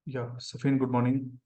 Yeah, Safin, good morning.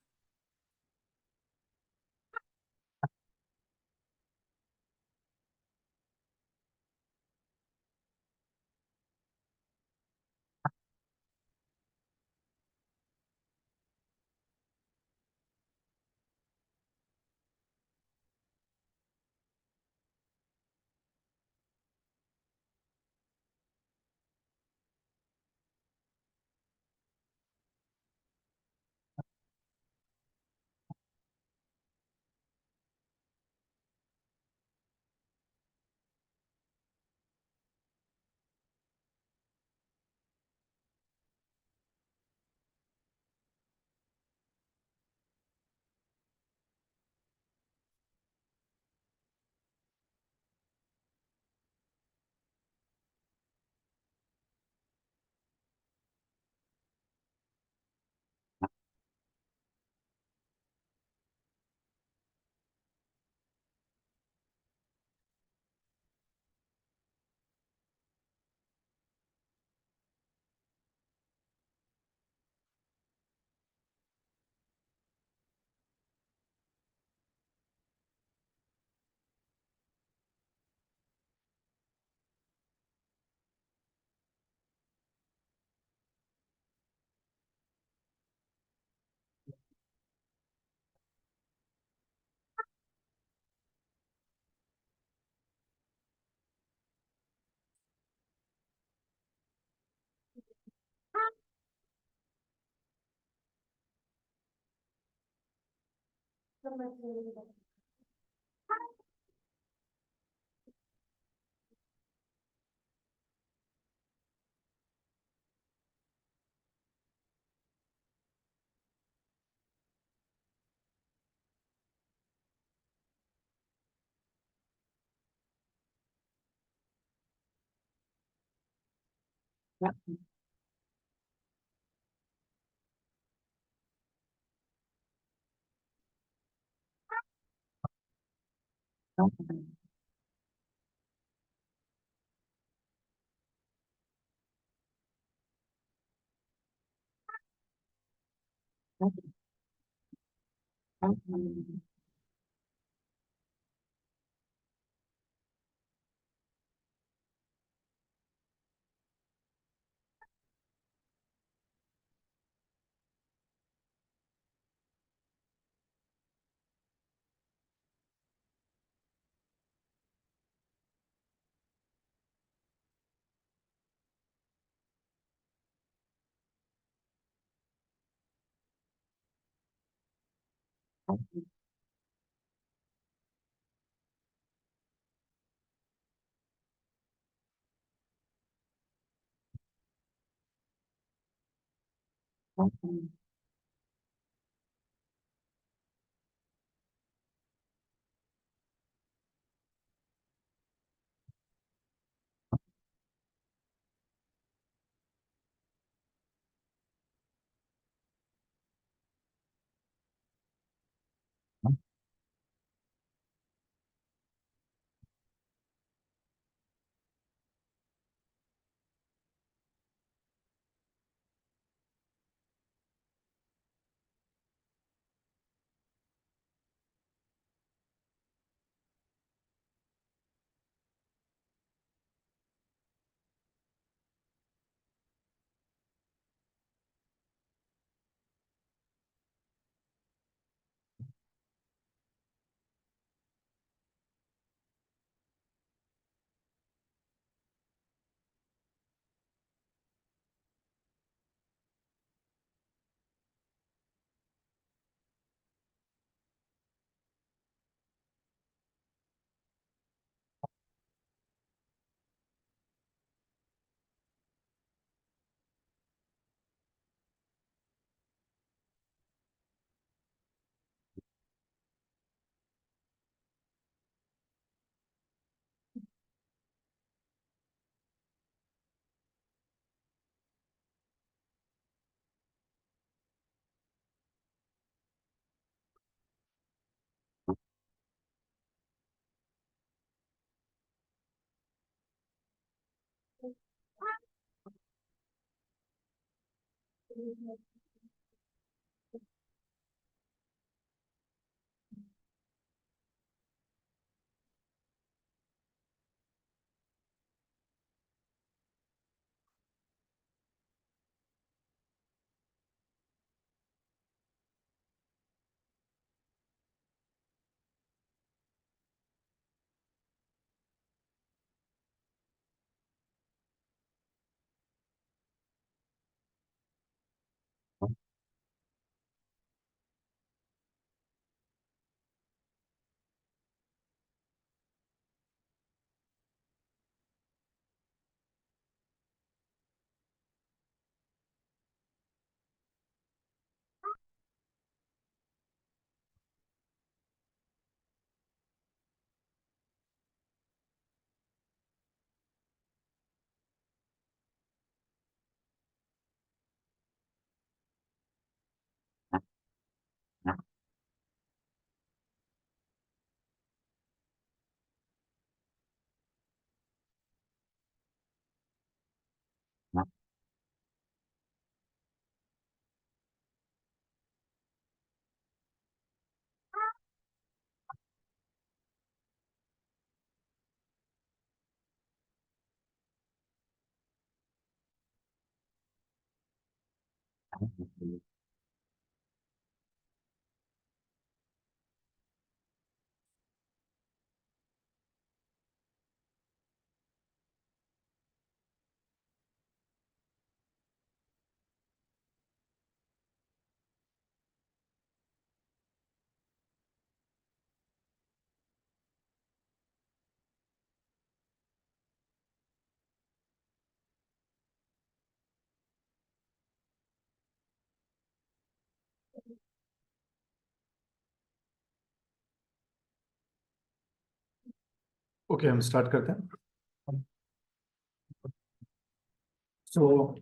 Okay, हम start करते हैं।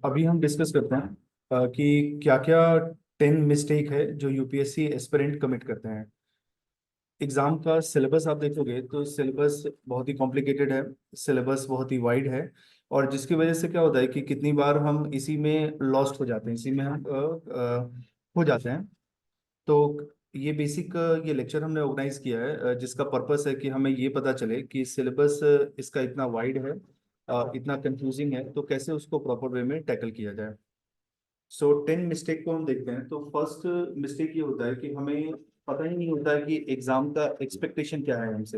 अभी हम डिस्कस करते हैं कि क्या क्या 10 मिस्टेक है जो यूपीएससी एस्पिरेंट कमिट करते हैं। एग्जाम का सिलेबस आप देखोगे तो सिलेबस बहुत ही कॉम्प्लिकेटेड है, सिलेबस बहुत ही वाइड है। और जिसकी वजह से क्या होता है कि कितनी बार हम इसी में लॉस्ट हो जाते हैं, इसी में हम हो जाते हैं। तो ये बेसिक ये लेक्चर हमने ऑर्गेनाइज किया है, जिसका पर्पस है कि हमें ये पता चले कि सिलेबस इसका इतना वाइड है, इतना कंफ्यूजिंग है, तो कैसे उसको प्रॉपर वे में टैकल किया जाए। 10 मिस्टेक को हम देखते हैं तो फर्स्ट मिस्टेक ये होता है कि हमें पता ही नहीं होता है कि एग्जाम का एक्सपेक्टेशन क्या है हमसे।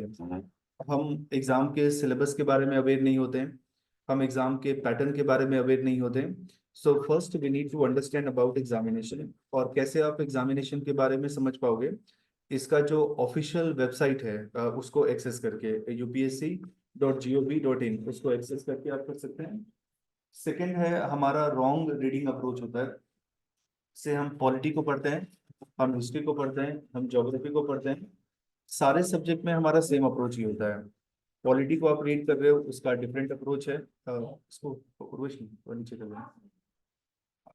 हम एग्जाम के सिलेबस के बारे में अवेयर नहीं होते हैं, हम एग्जाम के पैटर्न के बारे में अवेयर नहीं होते हैं। So first we need to understand about examination. और कैसे आप एग्जामिनेशन के बारे में समझ पाओगे, इसका जो ऑफिशियल वेबसाइट है उसको एक्सेस करके upsc.gov.in उसको एक्सेस करके आप कर सकते हैं। सेकंड है हमारा रॉन्ग रीडिंग अप्रोच होता है। से हम पॉलिटी को पढ़ते हैं, हम हिस्ट्री को पढ़ते हैं, हम ज्योग्राफी को पढ़ते हैं, सारे सब्जेक्ट में हमारा सेम अप्रोच ही होता है। पॉलिटी को आप रीड कर रहे हो, उसका डिफरेंट अप्रोच है। इसको उर्वशी को नीचे कर रहे हैं।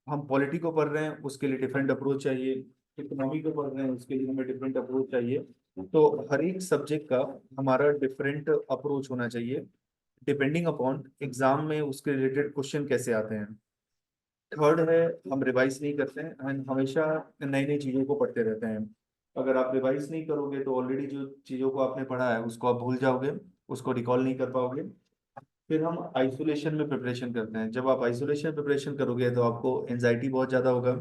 हम पॉलिटी को पढ़ रहे हैं, उसके लिए डिफरेंट अप्रोच चाहिए। इकोनॉमी को पढ़ रहे हैं, उसके लिए हमें डिफरेंट अप्रोच चाहिए। तो हर एक सब्जेक्ट का हमारा डिफरेंट अप्रोच होना चाहिए, डिपेंडिंग अपॉन एग्जाम में उसके रिलेटेड क्वेश्चन कैसे आते हैं। थर्ड है, हम रिवाइज नहीं करते हैं एंड हमेशा नई नई चीज़ों को पढ़ते रहते हैं। अगर आप रिवाइज नहीं करोगे तो ऑलरेडी जो चीज़ों को आपने पढ़ा है उसको आप भूल जाओगे, उसको रिकॉल नहीं कर पाओगे। फिर हम आइसोलेशन में प्रिपरेशन करते हैं। जब आप आइसोलेशन प्रिपरेशन करोगे तो आपको एंजाइटी बहुत ज़्यादा होगा,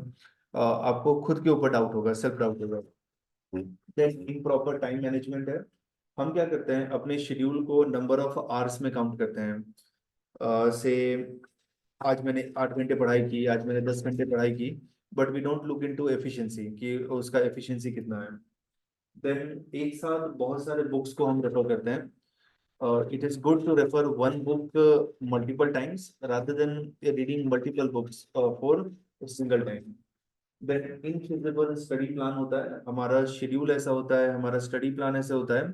आपको खुद के ऊपर डाउट होगा, सेल्फ डाउट होगा। देन इम्प्रॉपर टाइम मैनेजमेंट है। हम क्या करते हैं, अपने शेड्यूल को नंबर ऑफ आवर्स में काउंट करते हैं। से आज मैंने 8 घंटे पढ़ाई की, आज मैंने 10 घंटे पढ़ाई की, but we don't look into efficiency कि उसका एफिशिएंसी कितना है। देन एक साथ बहुत सारे बुक्स को हम रेफर करते हैं। It is good to refer one book multiple times rather than reading multiple books for single time. Then इन चीजों पर स्टडी प्लान होता है, हमारा शेड्यूल ऐसा होता है, हमारा स्टडी प्लान ऐसा होता है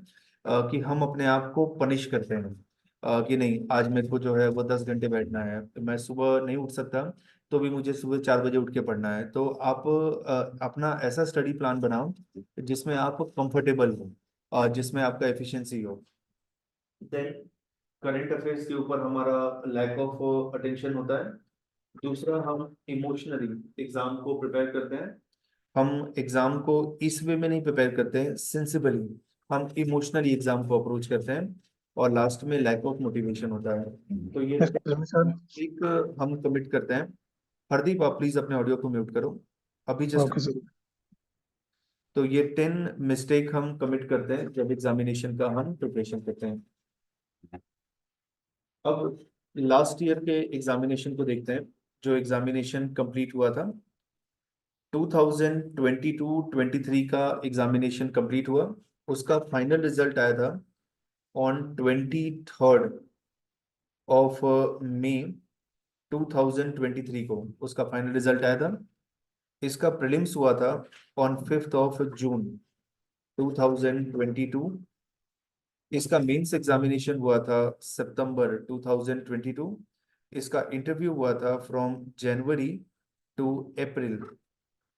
कि हम अपने आप को पनिश करते हैं कि नहीं आज मेरे को जो है वो 10 घंटे बैठना है, तो मैं सुबह नहीं उठ सकता, तो भी मुझे सुबह 4 बजे उठ के पढ़ना है। तो आप अपना ऐसा स्टडी प्लान बनाओ जिसमें आप कंफर्टेबल हो और जिसमें आपका एफिशिएंसी हो। करंट अफेयर्स के ऊपर हमारा लैक ऑफ अटेंशन होता है। दूसरा, हम इमोशनली एग्जाम को प्रिपेयर करते हैं। हम एग्जाम को इस वे में नहीं प्रिपेयर करते हैं, सेंसिबली हम इमोशनली एग्जाम को अप्रोच करते हैं। और लास्ट में लैक ऑफ मोटिवेशन होता है। तो ये सर। एक हम कमिट करते हैं। हरदीप, आप प्लीज अपने ऑडियो को म्यूट करो अभी जस्ट। Okay sir. तो ये 10 मिस्टेक हम कमिट करते हैं जब एग्जामिनेशन का हम प्रिपरेशन करते हैं। अब लास्ट ईयर के एग्जामिनेशन को देखते हैं, जो एग्जामिनेशन कंप्लीट हुआ था। 2022-23 का एग्जामिनेशन कंप्लीट हुआ। उसका फाइनल रिजल्ट आया था ऑन 23 ऑफ मई 2023 को उसका फाइनल रिजल्ट आया था। इसका प्रीलिम्स हुआ था ऑन 5 ऑफ जून 2022। इसका मेंस एग्जामिनेशन हुआ था सितंबर 2022। इसका इंटरव्यू हुआ था from January to April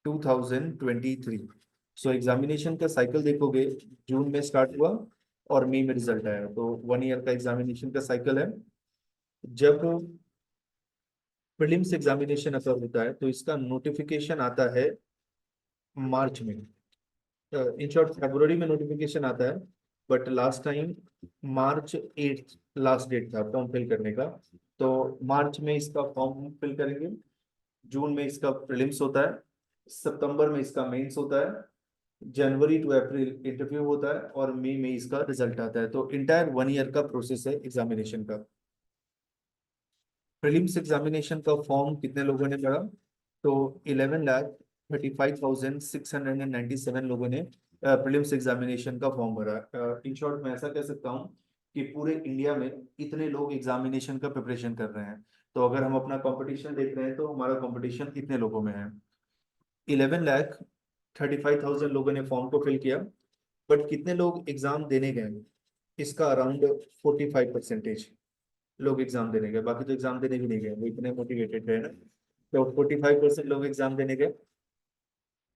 2023। So examination का साइकिल देखोगे, जून में स्टार्ट हुआ और मई में रिजल्ट आया, तो 1 ईयर का एग्जामिनेशन का साइकिल है। जब प्रीलिम्स एग्जामिनेशन अगर होता है तो इसका नोटिफिकेशन आता है मार्च में। इन शॉर्ट फरवरी में नोटिफिकेशन आता है, but last time March 8 last date था फॉर्म फिल करने का। तो मार्च में इसका फॉर्म फिल करेंगे, जून में इसका प्रीलिम्स होता है, सितंबर में इसका मेंस होता है, जनवरी टू अप्रैल इंटरव्यू होता है और मई में इसका रिजल्ट आता है। तो इंटायर 1 ईयर का प्रोसेस है एग्जामिनेशन का। प्रीलिम्स एग्जामिनेशन का फॉर्म कितने लोगों ने भरा? तो 11,35,697 लोगों ने प्रीलिम्स एग्जामिनेशन का फॉर्म भरा। इन शॉर्ट मैं ऐसा कह सकता हूँ कि पूरे इंडिया में इतने लोग एग्जामिनेशन का प्रिपरेशन कर रहे हैं। तो अगर हम अपना कंपटीशन देख रहे हैं तो हमारा कंपटीशन इतने लोगों में है। 11,35,000 लोगों ने फॉर्म को फिल किया, बट कितने लोग एग्जाम देने गए? इसका अराउंड 45% लोग एग्जाम देने गए, बाकी तो एग्जाम देने भी नहीं गए, वो इतने मोटिवेटेड है ना। तो 45% लोग एग्जाम देने गए।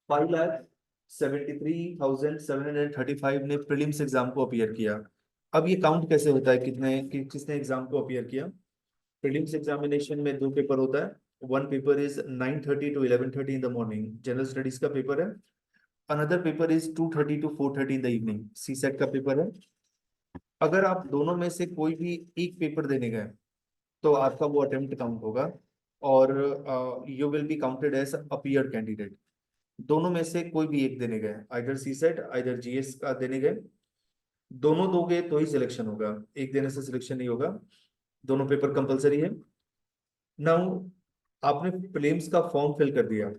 5,73,735 ने प्रीलिम्स एग्जाम को अपीयर किया। अब ये काउंट कैसे होता है किसने एग्जाम को अपीयर किया? प्रीलिम्स एग्जामिनेशन में 2 पेपर होता है। One paper is 9:30 to 11:30 in the morning, general studies का पेपर है। Another paper is 2:30 to 4:30 in the evening, C set का पेपर है। अगर आप दोनों में से कोई भी एक पेपर देने गए तो आपका वो अटेम्प्ट काउंट होगा और you will be counted as appear candidate. दोनों में से कोई भी एक देने गए, either C set either GS का देने गए, दोनों दोगे तो ही सिलेक्शन होगा, एक देने से सिलेक्शन नहीं होगा। दोनों पेपर कंपलसरी है। नाउ आपने प्रीलिम्स का फॉर्म फिल कर दिया,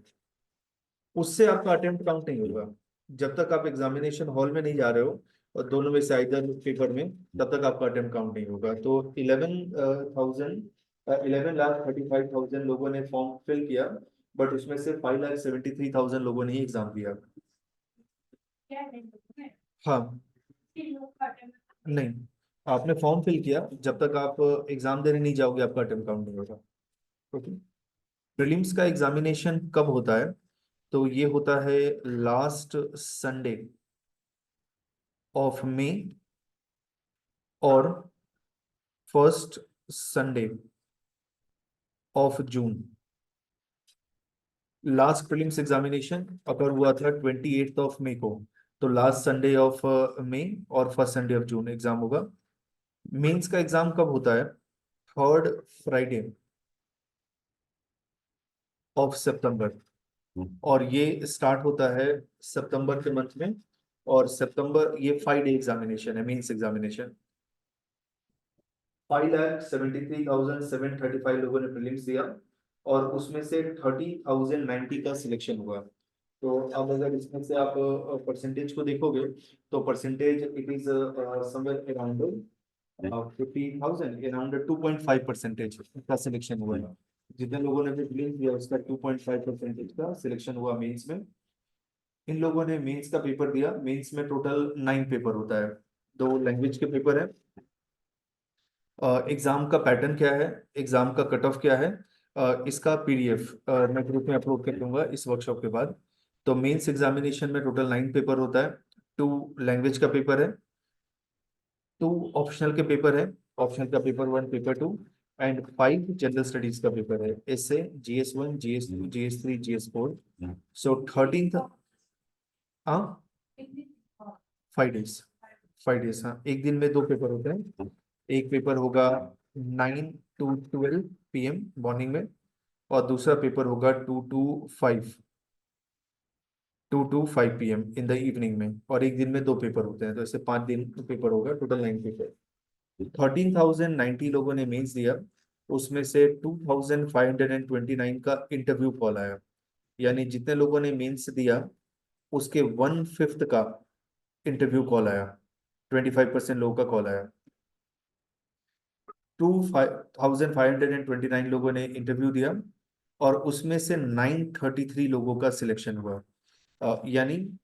उससे आपका अटेम्प्ट काउंट नहीं होगा जब तक आप एग्जामिनेशन हॉल में नहीं जा रहे हो और दोनों में से आइदर पेपर में, तब तक आपका अटेम्प्ट काउंट नहीं होगा। तो 11,35,000 लोगों ने फॉर्म फिल किया, बट उसमें से 5,73,000 लोगों ने ही एग्जाम दिया। हाँ, नहीं, आपने फॉर्म फिल किया, जब तक आप एग्जाम देने नहीं जाओगे आपका अटेम्प्ट काउंट नहीं होगा। ओके। प्रीलिम्स का एग्जामिनेशन कब होता है? तो ये होता है लास्ट संडे ऑफ मई और first Sunday of June. Last prelims examination अगर हुआ था 28 ऑफ मई को, तो लास्ट संडे ऑफ मई और first Sunday of June exam होगा। मेंस का एग्जाम कब होता है? थर्ड फ्राइडे ऑफ सितंबर, और ये स्टार्ट होता है सितंबर के मंथ में। और सितंबर ये 5 डे एग्जामिनेशन है, मेंस एग्जामिनेशन। 5,73,735 लोगों ने प्रीलिम्स दिया और उसमें से 30,090 का सिलेक्शन हुआ। तो अब अगर इसमें से आप परसेंटेज को देखोगे तो percentage it is somewhere around 15,000, around 2.5% का सिलेक्शन हुआ है। जितने लोगों ने भी प्रीलिम्स दिया उसका 2.5% का सिलेक्शन हुआ मेंस में। इन लोगों ने मेंस का पेपर दिया। मेंस में टोटल 9 पेपर होता है, 2 लैंग्वेज के पेपर है। एग्जाम का पैटर्न क्या है, एग्जाम का कट ऑफ क्या है, इसका पीडीएफ मैं ग्रुप में अपलोड कर दूंगा इस वर्कशॉप के बाद। तो मेंस एग्जामिनेशन में टोटल 9 पेपर होता है, 2 लैंग्वेज का पेपर है, 2 ऑप्शनल के पेपर है ऑप्शनल का paper 1, paper 2 and 5 general studies का पेपर है। इससे GS1, GS2, GS3, GS4। सो 13th, हाँ 5 days, 5 days, हाँ एक दिन में 2 पेपर होते हैं। एक पेपर होगा 9 to 12 PM मॉर्निंग में, और दूसरा पेपर होगा 2 to 5 PM in the evening में, और एक दिन में 2 पेपर होते हैं, तो ऐसे 5 दिन पेपर होगा, टोटल 9 पेपर। 13,090 लोगों ने मेंस दिया, उसमें से 2,529 का इंटरव्यू कॉल आया। यानी जितने लोगों ने मेंस दिया उसके 1/5 का इंटरव्यू कॉल आया, 25% लोगों का कॉल आया। 2,529 लोगों ने इंटरव्यू दिया, और उसमें से 933 लोगों का सिलेक्शन हुआ। यानी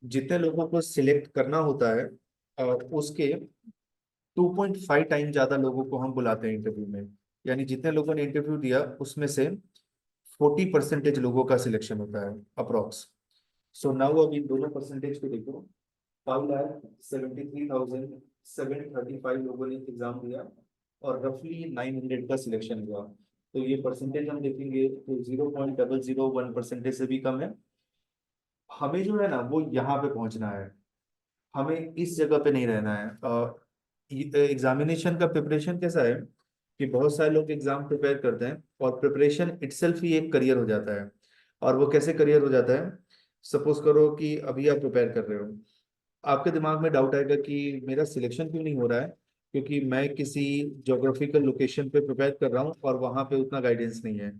जितने लोगों को सिलेक्ट करना होता है उसके 2.5 टाइम ज्यादा लोगों को हम बुलाते हैं इंटरव्यू में। यानी जितने लोगों ने इंटरव्यू दिया उसमें से 40% लोगों का सिलेक्शन होता है अप्रोक्स। सो नाउ अब इन दोनों परसेंटेज को देखो। 5,73,735 लोगों ने एग्जाम दिया, और रफली 900 का सिलेक्शन हुआ। तो ये परसेंटेज हम देखेंगे तो 0.001% से भी कम है। हमें जो है ना वो यहाँ पे पहुंचना है, हमें इस जगह पे नहीं रहना है। एग्जामिनेशन का प्रिपरेशन कैसा है कि बहुत सारे लोग एग्जाम प्रिपेयर करते हैं, और प्रिपरेशन इटसेल्फ ही एक करियर हो जाता है। और वो कैसे करियर हो जाता है? सपोज करो कि अभी आप प्रिपेयर कर रहे हो, आपके दिमाग में डाउट आएगा कि मेरा सिलेक्शन क्यों नहीं हो रहा है, क्योंकि मैं किसी ज्योग्राफिकल लोकेशन पे प्रिपेयर कर रहा हूँ और वहाँ पे उतना गाइडेंस नहीं है।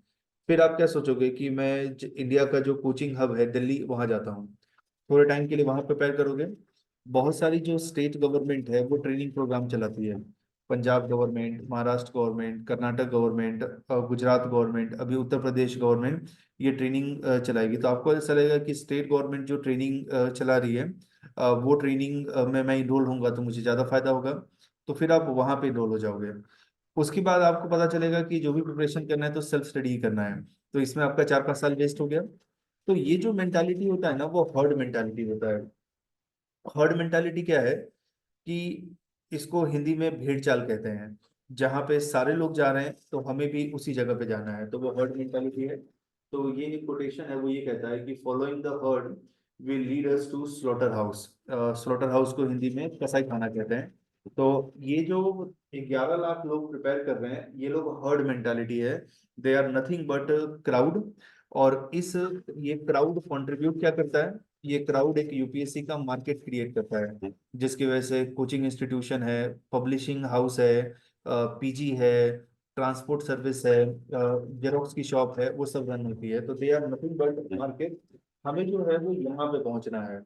फिर आप क्या सोचोगे कि मैं इंडिया का जो कोचिंग हब है दिल्ली, वहाँ जाता हूँ, थोड़े टाइम के लिए वहाँ प्रिपेयर करोगे। बहुत सारी जो स्टेट गवर्नमेंट है वो ट्रेनिंग प्रोग्राम चलाती है। Punjab government, Maharashtra government, Karnataka government, Gujarat government, अभी उत्तर प्रदेश गवर्नमेंट ये ट्रेनिंग चलाएगी। तो आपको ऐसा लगेगा कि स्टेट गवर्नमेंट जो ट्रेनिंग चला रही है, वो ट्रेनिंग में मैं इनरोल होऊंगा तो मुझे ज़्यादा फायदा होगा। तो फिर आप वहाँ पे इनरोल हो जाओगे। उसके बाद आपको पता चलेगा कि जो भी प्रिपरेशन करना है तो सेल्फ स्टडी ही करना है, तो इसमें आपका 4-5 साल वेस्ट हो गया। तो ये जो मेंटालिटी होता है ना वो हर्ड मेंटालिटी होता है। हर्ड मेंटालिटी क्या है कि इसको हिंदी में भेड़ चाल कहते हैं। जहाँ पे सारे लोग जा रहे हैं तो हमें भी उसी जगह पे जाना है, तो वो हर्ड मेंटालिटी है। तो ये एक कोटेशन है, वो ये कहता है कि following the herd will lead us to slaughter house. Slaughter house को हिंदी में कसाई खाना कहते हैं। तो ये जो 11 लाख लोग प्रिपेयर कर रहे हैं, ये लोग हर्ड मेंटालिटी है। They are nothing but crowd. और इस ये क्राउड कंट्रीब्यूट क्या करता है? ये क्राउड एक यूपीएससी का मार्केट क्रिएट करता है, जिसकी वजह से कोचिंग इंस्टीट्यूशन है, पब्लिशिंग हाउस है, पीजी है, ट्रांसपोर्ट सर्विस है, जेरोक्स की शॉप है, वो सब रन होती है। तो they are nothing but market. हमें जो है वो यहाँ पे पहुंचना है।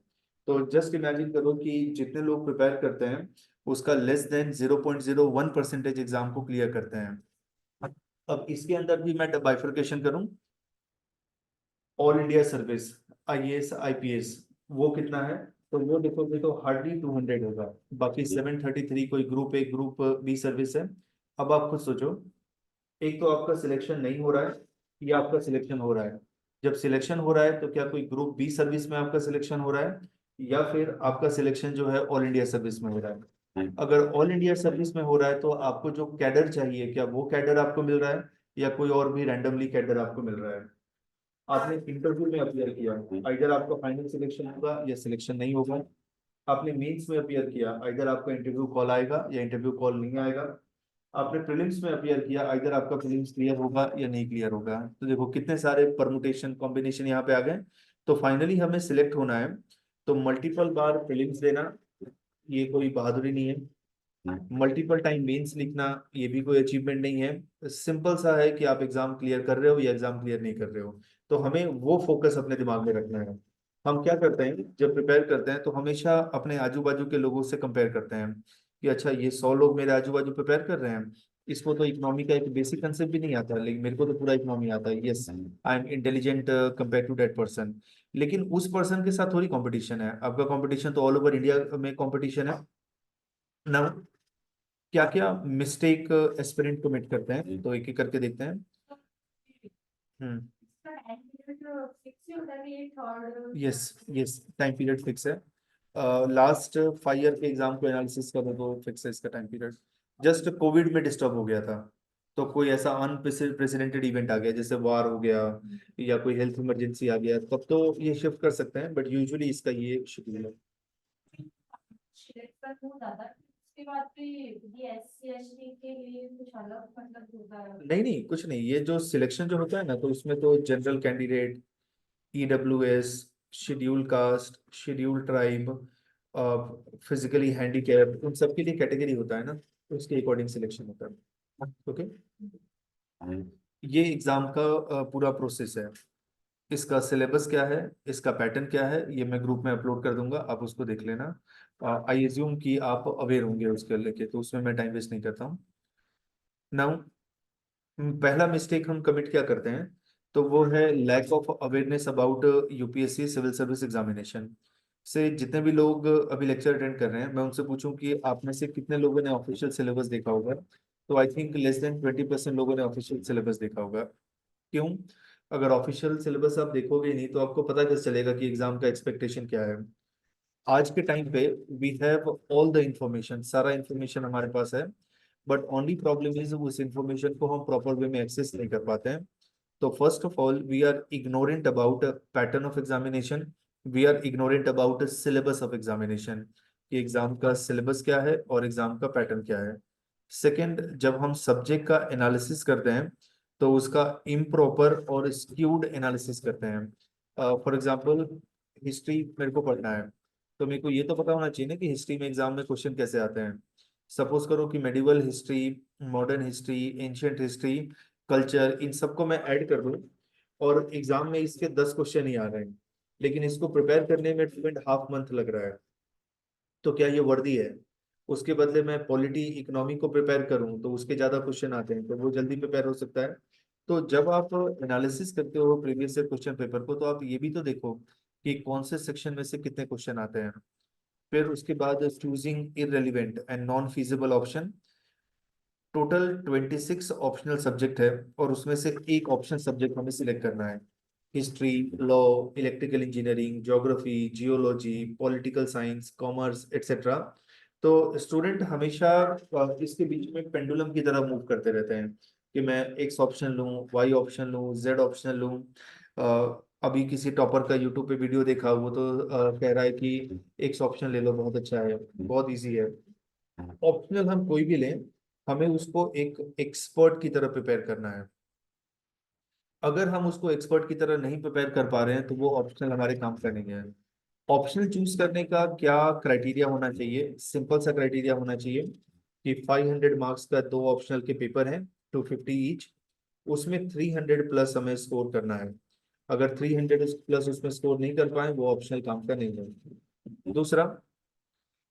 तो जस्ट इमेजिन करो कि जितने लोग प्रिपेयर करते हैं उसका लेस देन 0.01% एग्जाम को क्लियर करते हैं। अब इसके अंदर भी मैं बाइफर्केशन करूं, all India service, IAS IPS, वो कितना है? तो वो देखोगे तो हार्डली 200 होगा। बाकी 733 कोई group A group B service है। अब आप खुद सोचो, एक तो आपका सिलेक्शन नहीं हो रहा है या आपका सिलेक्शन हो रहा है। जब सिलेक्शन हो रहा है तो क्या कोई ग्रुप बी सर्विस में आपका सिलेक्शन हो रहा है, या फिर आपका सिलेक्शन जो है ऑल इंडिया सर्विस में हो रहा है? अगर ऑल इंडिया सर्विस में हो रहा है तो आपको जो कैडर चाहिए, क्या वो कैडर आपको मिल रहा है, या कोई और भी रैंडमली कैडर आपको मिल रहा है? आपने इंटरव्यू में अपियर किया, इधर आपका फाइनल सिलेक्शन होगा या सिलेक्शन नहीं होगा। आपने मेंस में अपियर किया, इधर आपका इंटरव्यू कॉल आएगा या इंटरव्यू कॉल नहीं आएगा। आपने प्रीलिम्स में अपियर किया, इधर आपका प्रीलिम्स क्लियर होगा या नहीं क्लियर होगा। तो देखो कितने सारे परमुटेशन कॉम्बिनेशन यहाँ पे आ गए। तो फाइनली हमें सिलेक्ट होना है, तो मल्टीपल बार प्रीलिम्स देना ये कोई बहादुरी नहीं है। मल्टीपल टाइम मेंस लिखना ये भी कोई अचीवमेंट नहीं है। सिंपल सा है कि आप एग्जाम क्लियर कर रहे हो या एग्जाम क्लियर नहीं कर रहे हो। तो हमें वो फोकस अपने दिमाग में रखना है। हम क्या करते हैं जब प्रिपेयर करते हैं तो हमेशा अपने आजू बाजू के लोगों से कंपेयर करते हैं कि अच्छा ये 100 लोग मेरे आजू बाजू प्रिपेयर कर रहे हैं, इसको तो इकोनॉमी का एक बेसिक कंसेप्ट भी नहीं आता, लेकिन मेरे को तो पूरा इकोनॉमी आता है। Yes, I am intelligent compare to that person. लेकिन उस पर्सन के साथ थोड़ी कंपटीशन है, आपका कंपटीशन तो ऑल ओवर इंडिया में कंपटीशन है ना। क्या क्या मिस्टेक एस्पिरेंट कमिट करते हैं, तो एक एक करके देखते हैं। Hmm. Yes, yes, time period fix है। लास्ट 5 ईयर के एग्जाम को एनालिसिस करो तो फिक्स है इसका टाइम पीरियड। जस्ट कोविड में डिस्टर्ब हो गया था, तो कोई ऐसा अनप्रेसिडेंटेड इवेंट आ गया जैसे वार हो गया या कोई हेल्थ इमरजेंसी आ गया, तब तो ये शिफ्ट कर सकते हैं, बट यूजुअली इसका ये शेड्यूल है। सिलेक्ट कर हो जाता है, उसके बाद फिर ये SC ST के लिए कुछ अलग मतलब होता है? नहीं नहीं, कुछ नहीं, ये जो सिलेक्शन जो होता है ना, तो उसमें तो general candidate, EWS, schedule caste, schedule tribe, physically handicap, उन सब के लिए कैटेगरी होता है ना, तो उसके अकॉर्डिंग सिलेक्शन होता है। ओके, ये एग्जाम का पूरा प्रोसेस है। इसका सिलेबस क्या है, इसका पैटर्न क्या है, ये मैं ग्रुप में अपलोड कर दूंगा, आप उसको देख लेना। आई एज्यूम कि आप अवेयर होंगे उसके लेके, तो उसमें मैं टाइम वेस्ट नहीं करता हूँ। नाउ, पहला मिस्टेक हम कमिट क्या करते हैं, तो वो है lack of awareness about UPSC civil service examination. से जितने भी लोग अभी लेक्चर अटेंड कर रहे हैं, मैं उनसे पूछूं कि आप में से कितने लोगों ने ऑफिशियल सिलेबस देखा होगा, तो आई थिंक लेस देन 20% लोगों ने ऑफिशियल सिलेबस देखा होगा। क्यों? अगर ऑफिशियल सिलेबस आप देखोगे नहीं तो आपको पता कैसे चलेगा कि एग्जाम का एक्सपेक्टेशन क्या है। आज के टाइम पे we have all the information, सारा इंफॉर्मेशन हमारे पास है, बट ओनली प्रॉब्लम इज उस इंफॉर्मेशन को हम प्रॉपर वे में एक्सेस नहीं कर पाते हैं। तो first of all we are ignorant about pattern of examination, we are ignorant about syllabus of examination, कि एग्जाम का सिलेबस क्या है और एग्जाम का पैटर्न क्या है। सेकंड, जब हम सब्जेक्ट का एनालिसिस करते हैं तो उसका इम्प्रॉपर और स्क्यूड एनालिसिस करते हैं। फॉर एग्जांपल, हिस्ट्री मेरे को पढ़ना है, तो मेरे को ये तो पता होना चाहिए ना कि हिस्ट्री में एग्जाम में क्वेश्चन कैसे आते हैं। सपोज करो कि medieval history, modern history, ancient history, culture, इन सबको मैं ऐड कर दूं और एग्जाम में इसके 10 क्वेश्चन ही आ रहे हैं, लेकिन इसको प्रिपेयर करने में 2.5 मंथ लग रहा है, तो क्या ये वर्दी है? उसके बदले मैं पॉलिटी इकोनॉमी को प्रिपेयर करूं तो उसके ज्यादा क्वेश्चन आते हैं, तो वो जल्दी प्रिपेयर हो सकता है। तो जब आप एनालिसिस करते हो प्रीवियस ईयर क्वेश्चन पेपर को, तो आप ये भी तो देखो कि कौन से सेक्शन में से कितने क्वेश्चन आते हैं। फिर उसके बाद choosing irrelevant and non feasible option. Total 26 optional subject है, और उसमें से एक ऑप्शन सब्जेक्ट हमें सिलेक्ट करना है। History, law, electrical engineering, geography, geology, political science, commerce, etcetera. तो स्टूडेंट हमेशा इसके बीच में पेंडुलम की तरह मूव करते रहते हैं कि मैं एक्स ऑप्शन लूँ, वाई ऑप्शन लूँ, जेड ऑप्शन लूँ। अभी किसी टॉपर का यूट्यूब पे वीडियो देखा, वो तो कह रहा है कि एक्स ऑप्शन ले लो, बहुत अच्छा है, बहुत इजी है। ऑप्शनल हम कोई भी लें, हमें उसको एक एक्सपर्ट की तरह प्रिपेयर करना है। अगर हम उसको एक्सपर्ट की तरह नहीं प्रिपेयर कर पा रहे हैं तो वो ऑप्शनल हमारे काम का नहीं है। ऑप्शनल चूज करने का क्या क्राइटेरिया होना चाहिए? सिंपल सा क्राइटेरिया होना चाहिए कि 500 मार्क्स का दो ऑप्शनल के पेपर हैं, 250 ईच, उसमें 300 प्लस हमें स्कोर करना है। अगर 300 प्लस उसमें स्कोर नहीं कर पाए, वो ऑप्शनल काम का नहीं है। दूसरा,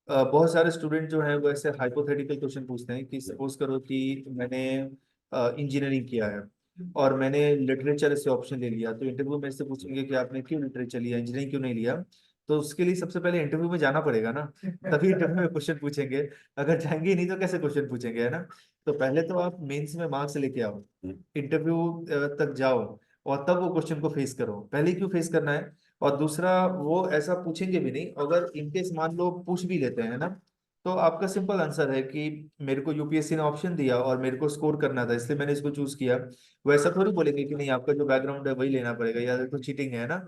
बहुत सारे स्टूडेंट जो हैं वो ऐसे हाइपोथेटिकल क्वेश्चन पूछते हैं कि सपोज करो कि मैंने इंजीनियरिंग किया है और मैंने लिटरेचर से ऑप्शन ले लिया, तो इंटरव्यू में से पूछेंगे कि आपने क्यों लिटरेचर लिया, इंजीनियरिंग क्यों नहीं लिया। तो उसके लिए सबसे पहले इंटरव्यू में जाना पड़ेगा ना, तभी इंटरव्यू में क्वेश्चन पूछेंगे। अगर जाएंगे ही नहीं तो कैसे क्वेश्चन पूछेंगे, है ना? तो पहले तो आप मेंस में मार्क्स लेके आओ, इंटरव्यू तक जाओ, और तब वो क्वेश्चन को फेस करो। पहले क्यों फेस करना है? और दूसरा, वो ऐसा पूछेंगे भी नहीं, अगर इनकेस मान लो पूछ भी लेते हैं ना, तो आपका सिंपल आंसर है कि मेरे को UPSC ने ऑप्शन दिया और मेरे को स्कोर करना था, इसलिए मैंने इसको चूज किया। वो ऐसा थोड़ी बोलेंगे कि नहीं, आपका जो बैकग्राउंड है वही लेना पड़ेगा, या तो चीटिंग है ना।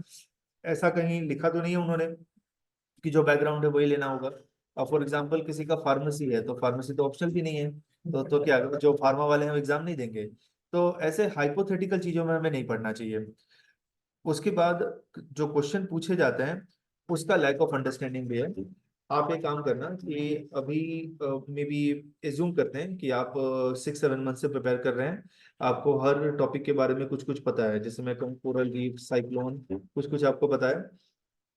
ऐसा कहीं लिखा तो नहीं है उन्होंने कि जो बैकग्राउंड है वही लेना होगा। अब फॉर एग्जाम्पल किसी का फार्मेसी है, तो फार्मेसी तो ऑप्शनल भी नहीं है, तो क्या जो फार्मा वाले हैं वो एग्जाम नहीं देंगे? तो ऐसे हाइपोथेटिकल चीजों में हमें नहीं पढ़ना चाहिए। उसके बाद जो क्वेश्चन पूछे जाते हैं उसका लैक ऑफ अंडरस्टैंडिंग भी है। आप एक काम करना कि अभी मे बी एज्यूम करते हैं कि आप 6-7 मंथ से प्रिपेयर कर रहे हैं, आपको हर टॉपिक के बारे में कुछ कुछ पता है, जैसे मैं कहूँ कोरल रीफ, साइक्लोन, कुछ कुछ आपको पता है।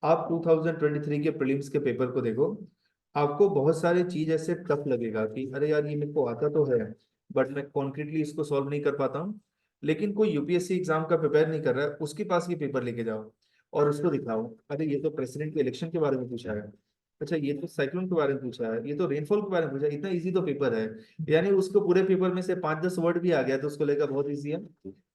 आप 2023 के प्रीलिम्स के पेपर को देखो, आपको बहुत सारी चीज ऐसे टफ लगेगा कि अरे यार, ये मेरे को आता तो है, बट मैं कॉन्क्रीटली इसको सॉल्व नहीं कर पाता हूँ। लेकिन कोई UPSC एग्जाम का प्रिपेयर नहीं कर रहा है, उसके पास ये पेपर लेके जाओ और उसको दिखाओ, अरे ये तो प्रेसिडेंट के इलेक्शन के बारे में पूछा है, अच्छा ये तो साइक्लोन के बारे में पूछा है, ये तो रेनफॉल के बारे में पूछा है, इतना इजी तो पेपर है। यानी उसको पूरे पेपर में से 5-10 वर्ड भी आ गया तो उसको लेगा बहुत इजी है।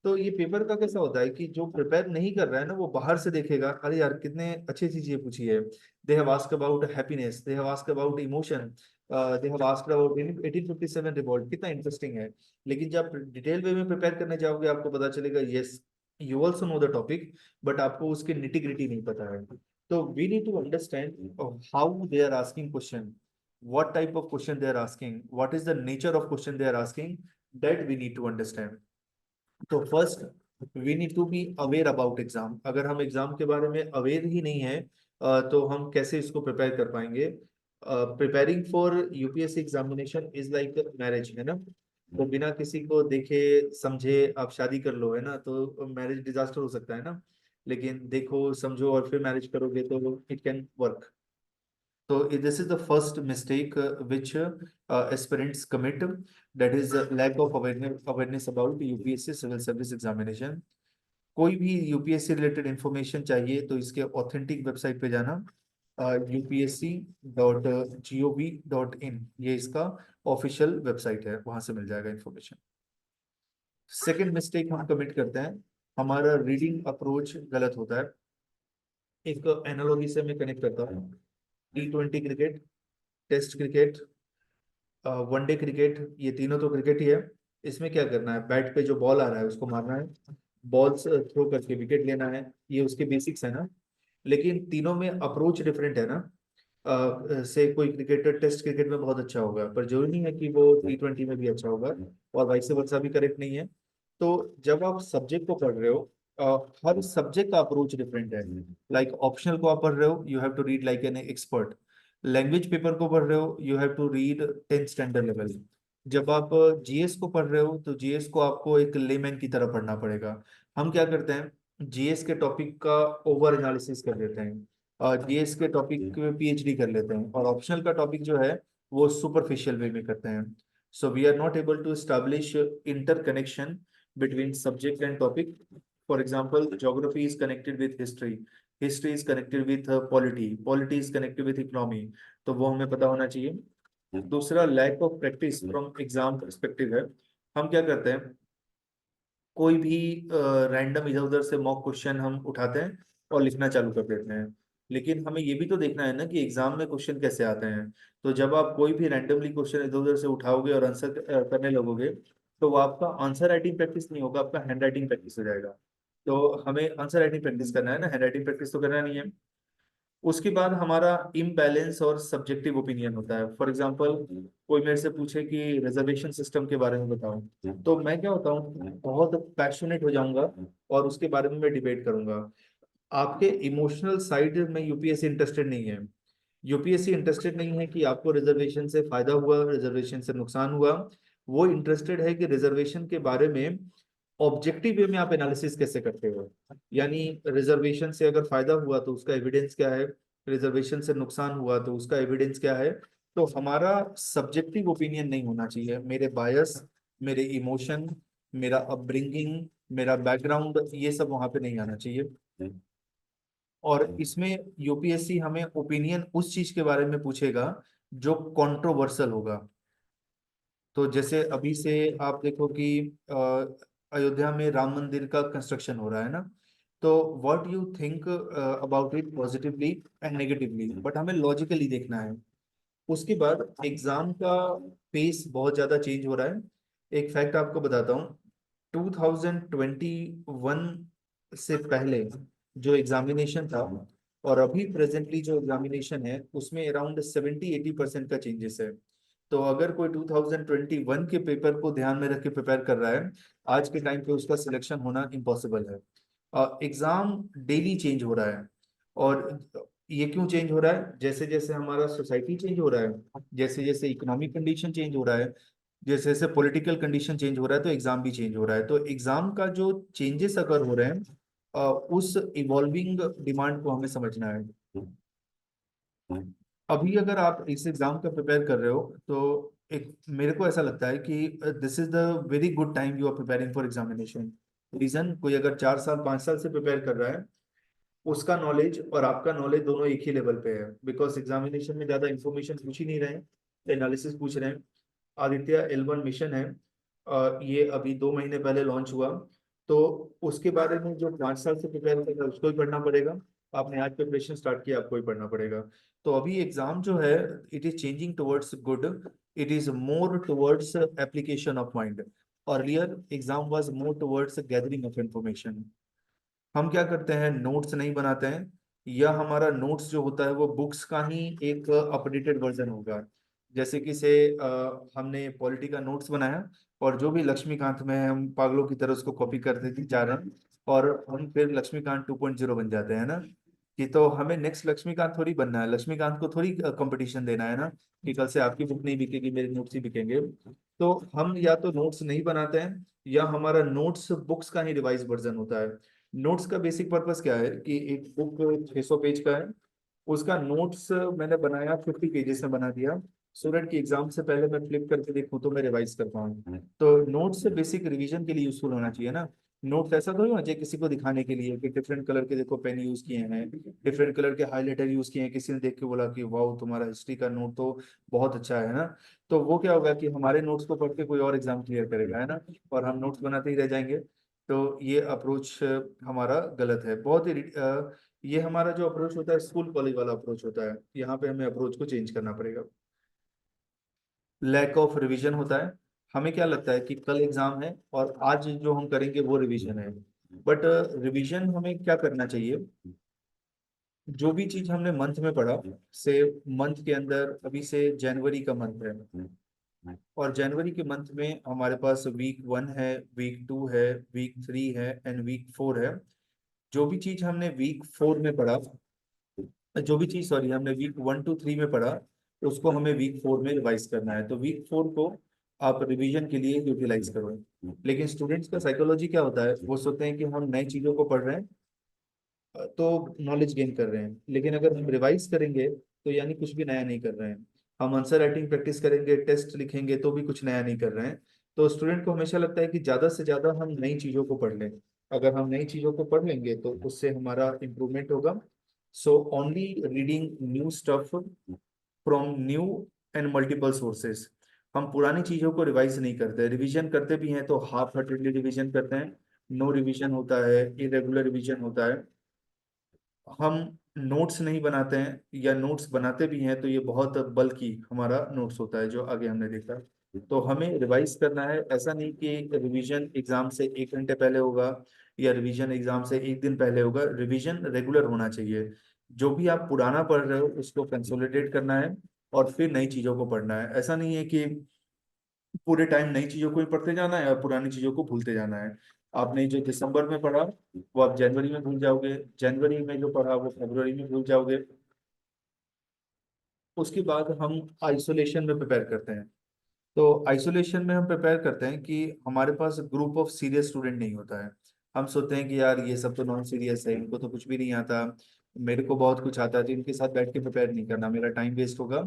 तो ये पेपर का कैसा होता है कि जो प्रिपेयर नहीं कर रहा है ना, वो बाहर से देखेगा, अरे यार कितने अच्छी चीज ये पूछी है। They have asked about happiness, they have asked about emotion, they have asked about 1857 revolt, कितना इंटरेस्टिंग है। लेकिन जब डिटेल वे में प्रिपेयर करने जाओगे आपको पता चलेगा yes you also know the topic, but आपको उसके निटी ग्रिटी नहीं पता है। तो we need to understand how they are asking question, what type of question they are asking, what is the nature of question they are asking, that we need to understand. तो first we need to be aware about exam. अगर हम exam के बारे में aware ही नहीं है तो हम कैसे इसको प्रिपेयर कर पाएंगे। Preparing for UPSC examination is like marriage, है ना। तो बिना किसी को देखे समझे आप शादी कर लो, है ना, तो मैरिज डिजास्टर हो सकता है ना। लेकिन देखो समझो और फिर मैरिज करोगे तो it can work. So this is the first mistake which aspirants commit, that is lack of awareness about UPSC civil service examination. कोई भी यूपीएससी रिलेटेड इंफॉर्मेशन चाहिए तो इसके ऑथेंटिक वेबसाइट पे जाना, upsc.gov.in, ये इसका ऑफिशियल वेबसाइट है, वहां से मिल जाएगा इंफॉर्मेशन। सेकेंड मिस्टेक हम कमिट करते हैं, हमारा रीडिंग अप्रोच गलत होता है। एक एनालॉजी से मैं कनेक्ट करता हूँ, T20 cricket, test cricket, one day cricket, ये तीनों तो क्रिकेट ही है। इसमें क्या करना है, बैट पे जो बॉल आ रहा है उसको मारना है, बॉल थ्रो करके विकेट लेना है, ये उसके बेसिक्स है ना। लेकिन तीनों में अप्रोच डिफरेंट है ना। से कोई क्रिकेटर टेस्ट क्रिकेट में बहुत अच्छा होगा पर जरूरी नहीं है कि वो T20 में भी अच्छा होगा, और वाइस वर्सा भी करेक्ट नहीं है। तो जब आप सब्जेक्ट को पढ़ रहे हो हर सब्जेक्ट का अप्रोच डिफरेंट है। लाइक ऑप्शनल को आप पढ़ रहे हो, you have to read like an expert. Language paper को पढ़ रहे हो, you have to read 10th standard level. जब आप जीएस को पढ़ रहे हो तो जीएस को आपको एक लेमैन की तरह पढ़ना पड़ेगा। हम क्या करते हैं, जीएस के टॉपिक का ओवर एनालिसिस कर देते हैं, और जीएस के टॉपिक में पीएचडी कर लेते हैं, और ऑप्शनल का टॉपिक जो है वो सुपरफिशियल वे में करते हैं। So we are not able to establish interconnection between subject and topic. For example, geography is connected with history, history is connected with polity, polity is connected with economy, तो वो हमें पता होना चाहिए। दूसरा, lack of practice from exam perspective है। हम क्या करते हैं, कोई भी रैंडम इधर उधर से मॉक क्वेश्चन हम उठाते हैं और लिखना चालू कर देते हैं। लेकिन हमें ये भी तो देखना है ना कि एग्जाम में क्वेश्चन कैसे आते हैं। तो जब आप कोई भी रैंडमली क्वेश्चन इधर उधर से उठाओगे और आंसर करने लगोगे तो वो आपका आंसर राइटिंग प्रैक्टिस नहीं होगा, आपका हैंड राइटिंग प्रैक्टिस हो जाएगा। तो हमें आंसर राइटिंग प्रैक्टिस करना है ना, हैंड राइटिंग प्रैक्टिस तो करना नहीं है। उसके बाद हमारा इम्बैलेंस और सब्जेक्टिव ओपिनियन होता है। फॉर एग्जांपल, कोई मेरे से पूछे कि रिजर्वेशन सिस्टम के बारे में बताओ, तो मैं क्या होता हूँ, बहुत पैशनेट हो जाऊंगा और उसके बारे में मैं डिबेट करूंगा। आपके इमोशनल साइड में यूपीएससी इंटरेस्टेड नहीं है। यूपीएससी इंटरेस्टेड नहीं है कि आपको रिजर्वेशन से फायदा हुआ, रिजर्वेशन से नुकसान हुआ। वो इंटरेस्टेड है कि रिजर्वेशन के बारे में ऑब्जेक्टिव वे में आप एनालिसिस कैसे करते हो। यानी रिजर्वेशन से अगर फायदा हुआ तो उसका एविडेंस क्या है, रिजर्वेशन से नुकसान हुआ तो उसका एविडेंस क्या है। तो हमारा सब्जेक्टिव ओपिनियन नहीं होना चाहिए, मेरे बायस, मेरे इमोशन, मेरा अपब्रिंगिंग, मेरा बैकग्राउंड, ये सब वहां पे नहीं आना चाहिए। और इसमें यूपीएससी हमें ओपिनियन उस चीज के बारे में पूछेगा जो कंट्रोवर्शियल होगा। तो जैसे अभी से आप देखो कि अयोध्या में राम मंदिर का कंस्ट्रक्शन हो रहा है ना, तो what you think about it positively and negatively, but हमें लॉजिकली देखना है। उसके बाद एग्जाम का पेस बहुत ज्यादा चेंज हो रहा है। एक फैक्ट आपको बताता हूँ, 2021 से पहले जो एग्जामिनेशन था और अभी प्रेजेंटली जो एग्जामिनेशन है उसमें अराउंड 70-80% का चेंजेस है। तो अगर कोई 2021 के पेपर को ध्यान में रख के प्रिपेयर कर रहा है, आज के टाइम पे उसका सिलेक्शन होना इम्पॉसिबल है। एग्जाम डेली चेंज हो रहा है। और ये क्यों चेंज हो रहा है, जैसे जैसे हमारा सोसाइटी चेंज हो रहा है, जैसे जैसे इकोनॉमिक कंडीशन चेंज हो रहा है, जैसे जैसे पॉलिटिकल कंडीशन चेंज हो रहा है, तो एग्जाम भी चेंज हो रहा है। तो एग्जाम का जो चेंजेस अगर हो रहे हैं उस इवॉल्विंग डिमांड को हमें समझना है। अभी अगर आप इस एग्जाम का प्रिपेयर कर रहे हो तो एक मेरे को ऐसा लगता है कि this is the very good time you are preparing for examination. Reason, कोई अगर 4 साल 5 साल से प्रिपेयर कर रहा है, उसका नॉलेज और आपका नॉलेज दोनों एक ही लेवल पे है, बिकॉज एग्जामिनेशन में ज्यादा इंफॉर्मेशन पूछ ही नहीं रहे हैं, एनालिसिस पूछ रहे हैं। आदित्य L1 मिशन है, ये अभी 2 महीने पहले लॉन्च हुआ। तो उसके बारे में जो 5 साल से प्रिपेयर कर रहा है उसको भी पढ़ना पड़ेगा, आपने आज प्रिपरेशन स्टार्ट किया, आपको ही पढ़ना पड़ेगा। तो अभी एग्जाम जो है, it is changing towards good, it is more towards application of mind. Earlier exam was more towards gathering of information. हम क्या करते हैं, नोट्स नहीं बनाते हैं, या हमारा नोट्स जो होता है वो बुक्स का ही एक अपडेटेड वर्जन होगा। जैसे कि से हमने पॉलिटी का नोट्स बनाया, और जो भी लक्ष्मीकांत में है हम पागलों की तरह उसको कॉपी करते जा रहे हैं, और हम फिर लक्ष्मीकांत 2.0 बन जाते हैं ना। कि तो हमें नेक्स्ट लक्ष्मीकांत थोड़ी बनना है, लक्ष्मीकांत को थोड़ी कंपटीशन देना है ना, कि कल से आपकी बुक नहीं बिकेगी, मेरे नोट्स ही बिकेंगे। तो हम या तो नोट्स नहीं बनाते हैं, या हमारा नोट्स बुक्स का ही रिवाइज वर्जन होता है। नोट्स का बेसिक पर्पस क्या है कि एक बुक 600 पेज का है, उसका नोट्स मैंने बनाया 50 पेजेस में बना दिया, सो दैट कि एग्जाम से पहले मैं फ्लिप करके देखूं तो मैं रिवाइज कर पाऊँ। तो नोट्स से बेसिक रिवीजन के लिए यूजफुल होना चाहिए ना। नोट्स ऐसा थोड़ी होना चाहिए किसी को दिखाने के लिए कि डिफरेंट कलर के देखो पेन यूज किए हैं, डिफरेंट कलर के हाइलाइटर यूज किए हैं, किसी ने देख के बोला कि वाह तुम्हारा हिस्ट्री का नोट तो बहुत अच्छा है ना। तो वो क्या होगा कि हमारे नोट्स को पढ़ के कोई और एग्जाम क्लियर करेगा, है ना, और हम नोट्स बनाते ही रह जाएंगे। तो ये अप्रोच हमारा गलत है बहुत ही। ये हमारा जो अप्रोच होता है स्कूल कॉलेज वाला अप्रोच होता है, यहाँ पे हमें अप्रोच को चेंज करना पड़ेगा। लैक ऑफ रिवीजन होता है। हमें क्या लगता है कि कल एग्जाम है और आज जो हम करेंगे वो रिवीजन है, बट रिवीजन हमें क्या करना चाहिए, जो भी चीज हमने मंथ में पढ़ा, से मंथ के अंदर अभी से जनवरी का मंथ है, और जनवरी के मंथ में हमारे पास वीक 1 है, वीक 2 है, वीक 3 है एंड वीक 4 है। जो भी चीज हमने वीक 4 में पढ़ा, जो भी चीज सॉरी हमने वीक 1 to 3 में पढ़ा, उसको हमें वीक 4 में रिवाइज करना है। तो वीक 4 को आप रिवीजन के लिए यूटिलाइज करो। लेकिन स्टूडेंट्स का साइकोलॉजी क्या होता है, वो सोचते हैं कि हम नई चीजों को पढ़ रहे हैं तो नॉलेज गेन कर रहे हैं, लेकिन अगर हम रिवाइज करेंगे तो यानी कुछ भी नया नहीं कर रहे हैं। हम आंसर राइटिंग प्रैक्टिस करेंगे, टेस्ट लिखेंगे, तो भी कुछ नया नहीं कर रहे हैं। तो स्टूडेंट को हमेशा लगता है कि ज्यादा से ज्यादा हम नई चीजों को पढ़ लें। अगर हम नई चीजों को पढ़ लेंगे तो उससे हमारा इम्प्रूवमेंट होगा। So only reading new stuff from new and multiple sources. हम पुरानी चीजों को रिवाइज नहीं करते, रिवीजन करते भी हैं तो हाफ हार्टेडली रिवीजन करते हैं, नो रिवीजन होता है, इरेगुलर रिवीजन होता है। हम नोट्स नहीं बनाते हैं, या नोट्स बनाते भी हैं तो ये बहुत बल्कि हमारा नोट्स होता है जो आगे हमने देखा। तो हमें रिवाइज करना है, ऐसा नहीं कि रिवीजन एग्जाम से 1 घंटे पहले होगा, या रिवीजन एग्जाम से 1 दिन पहले होगा। रिवीजन रेगुलर होना चाहिए। जो भी आप पुराना पढ़ रहे हो उसको कंसोलिडेट करना है, और फिर नई चीजों को पढ़ना है। ऐसा नहीं है कि पूरे टाइम नई चीजों को ही पढ़ते जाना है और पुरानी चीजों को भूलते जाना है। आपने जो दिसंबर में पढ़ा वो आप जनवरी में भूल जाओगे, जनवरी में जो पढ़ा वो फरवरी में भूल जाओगे। उसके बाद हम आइसोलेशन में प्रिपेयर करते हैं। तो आइसोलेशन में हम प्रिपेयर करते हैं कि हमारे पास ग्रुप ऑफ सीरियस स्टूडेंट नहीं होता है। हम सोचते हैं कि यार ये सब तो नॉन सीरियस है, इनको तो कुछ भी नहीं आता, मेरे को बहुत कुछ आता है, तो इनके साथ बैठ के प्रिपेयर नहीं करना, मेरा टाइम वेस्ट होगा।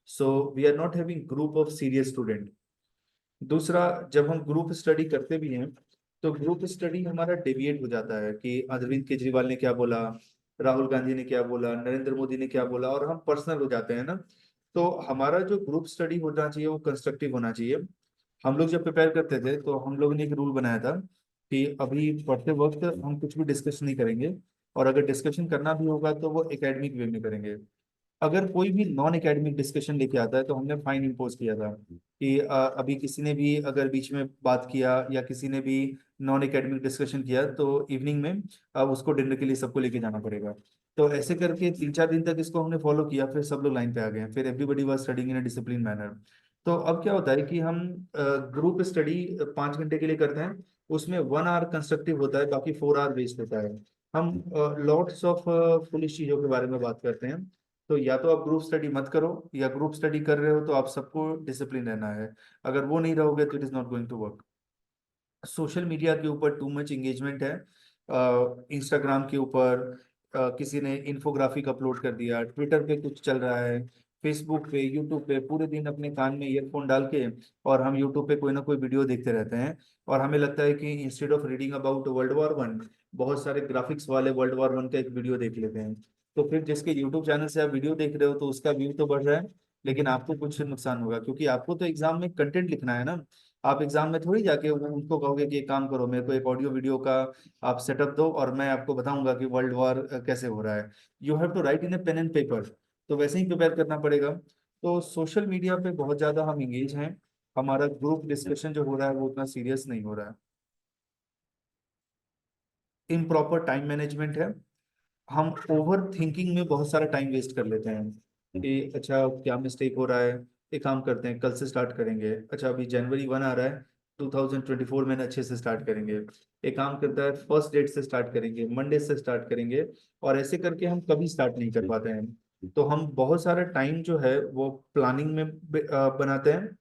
So we are not having group of serious student. दूसरा, जब हम ग्रुप स्टडी करते भी हैं तो ग्रुप स्टडी हमारा डेविएट हो जाता है कि अरविंद केजरीवाल ने क्या बोला, राहुल गांधी ने क्या बोला, नरेंद्र मोदी ने क्या बोला, और हम पर्सनल हो जाते हैं ना। तो हमारा जो ग्रुप स्टडी होना चाहिए वो कंस्ट्रक्टिव होना चाहिए। हम लोग जब प्रिपेयर करते थे तो हम लोग ने एक रूल बनाया था कि अभी पढ़ते वक्त हम कुछ भी डिस्कस नहीं करेंगे, और अगर डिस्कशन करना भी होगा तो वो एकेडमिक वे में करेंगे। अगर कोई भी नॉन एकेडमिक डिस्कशन लेके आता है तो हमने फाइन इम्पोज किया था कि अभी किसी ने भी अगर बीच में बात किया या किसी ने भी नॉन एकेडमिक डिस्कशन किया तो इवनिंग में अब उसको डिनर के लिए सबको लेके जाना पड़ेगा। तो ऐसे करके 3-4 दिन तक इसको हमने फॉलो किया, फिर सब लोग लाइन पे आ गए, फिर everybody was studying in a discipline manner. तो अब क्या होता है कि हम ग्रुप स्टडी 5 घंटे के लिए करते हैं, उसमें 1 आवर कंस्ट्रक्टिव होता है, बाकी 4 आवर वेस्ट होता है। हम लॉट्स ऑफ पुलिस चीजों के बारे में बात करते हैं। तो या तो आप ग्रुप स्टडी मत करो, या ग्रुप स्टडी कर रहे हो तो आप सबको डिसिप्लिन रहना है। अगर वो नहीं रहोगे तो it is not going to work. Social media के ऊपर टू मच एंगेजमेंट है। इंस्टाग्राम के ऊपर किसी ने इन्फोग्राफिक अपलोड कर दिया, ट्विटर पे कुछ चल रहा है, फेसबुक पे, यूट्यूब पे, पूरे दिन अपने कान में ईयरफोन डाल के और हम यूट्यूब पे कोई ना कोई वीडियो देखते रहते हैं। और हमें लगता है कि instead of reading about world war 1, बहुत सारे ग्राफिक्स वाले वर्ल्ड वॉर 1 का एक वीडियो देख लेते हैं। तो फिर जिसके यूट्यूब चैनल से आप वीडियो देख रहे हो तो उसका व्यू तो बढ़ रहा है, लेकिन आपको कुछ नुकसान होगा, क्योंकि आपको तो एग्जाम में कंटेंट लिखना है ना। आप एग्जाम में थोड़ी जाके उनको कहोगे कि एक काम करो, मेरे को एक ऑडियो वीडियो का आप सेटअप दो और मैं आपको बताऊंगा कि वर्ल्ड वॉर कैसे हो रहा है। You have to write in a pen and paper. तो वैसे ही प्रिपेयर करना पड़ेगा। तो सोशल मीडिया पे बहुत ज्यादा हम इंगेज हैं, हमारा ग्रुप डिस्कशन जो हो रहा है वो उतना सीरियस नहीं हो रहा है। इम्प्रॉपर टाइम मैनेजमेंट है। हम ओवर थिंकिंग में बहुत सारा टाइम वेस्ट कर लेते हैं कि अच्छा क्या मिस्टेक हो रहा है। एक काम करते हैं, कल से स्टार्ट करेंगे। अच्छा अभी जनवरी 1 आ रहा है, 2024 में अच्छे से स्टार्ट करेंगे। एक काम करता है, फर्स्ट डेट से स्टार्ट करेंगे, मंडे से स्टार्ट करेंगे। और ऐसे करके हम कभी स्टार्ट नहीं कर पाते हैं। तो हम बहुत सारा टाइम जो है वो प्लानिंग में बनाते हैं।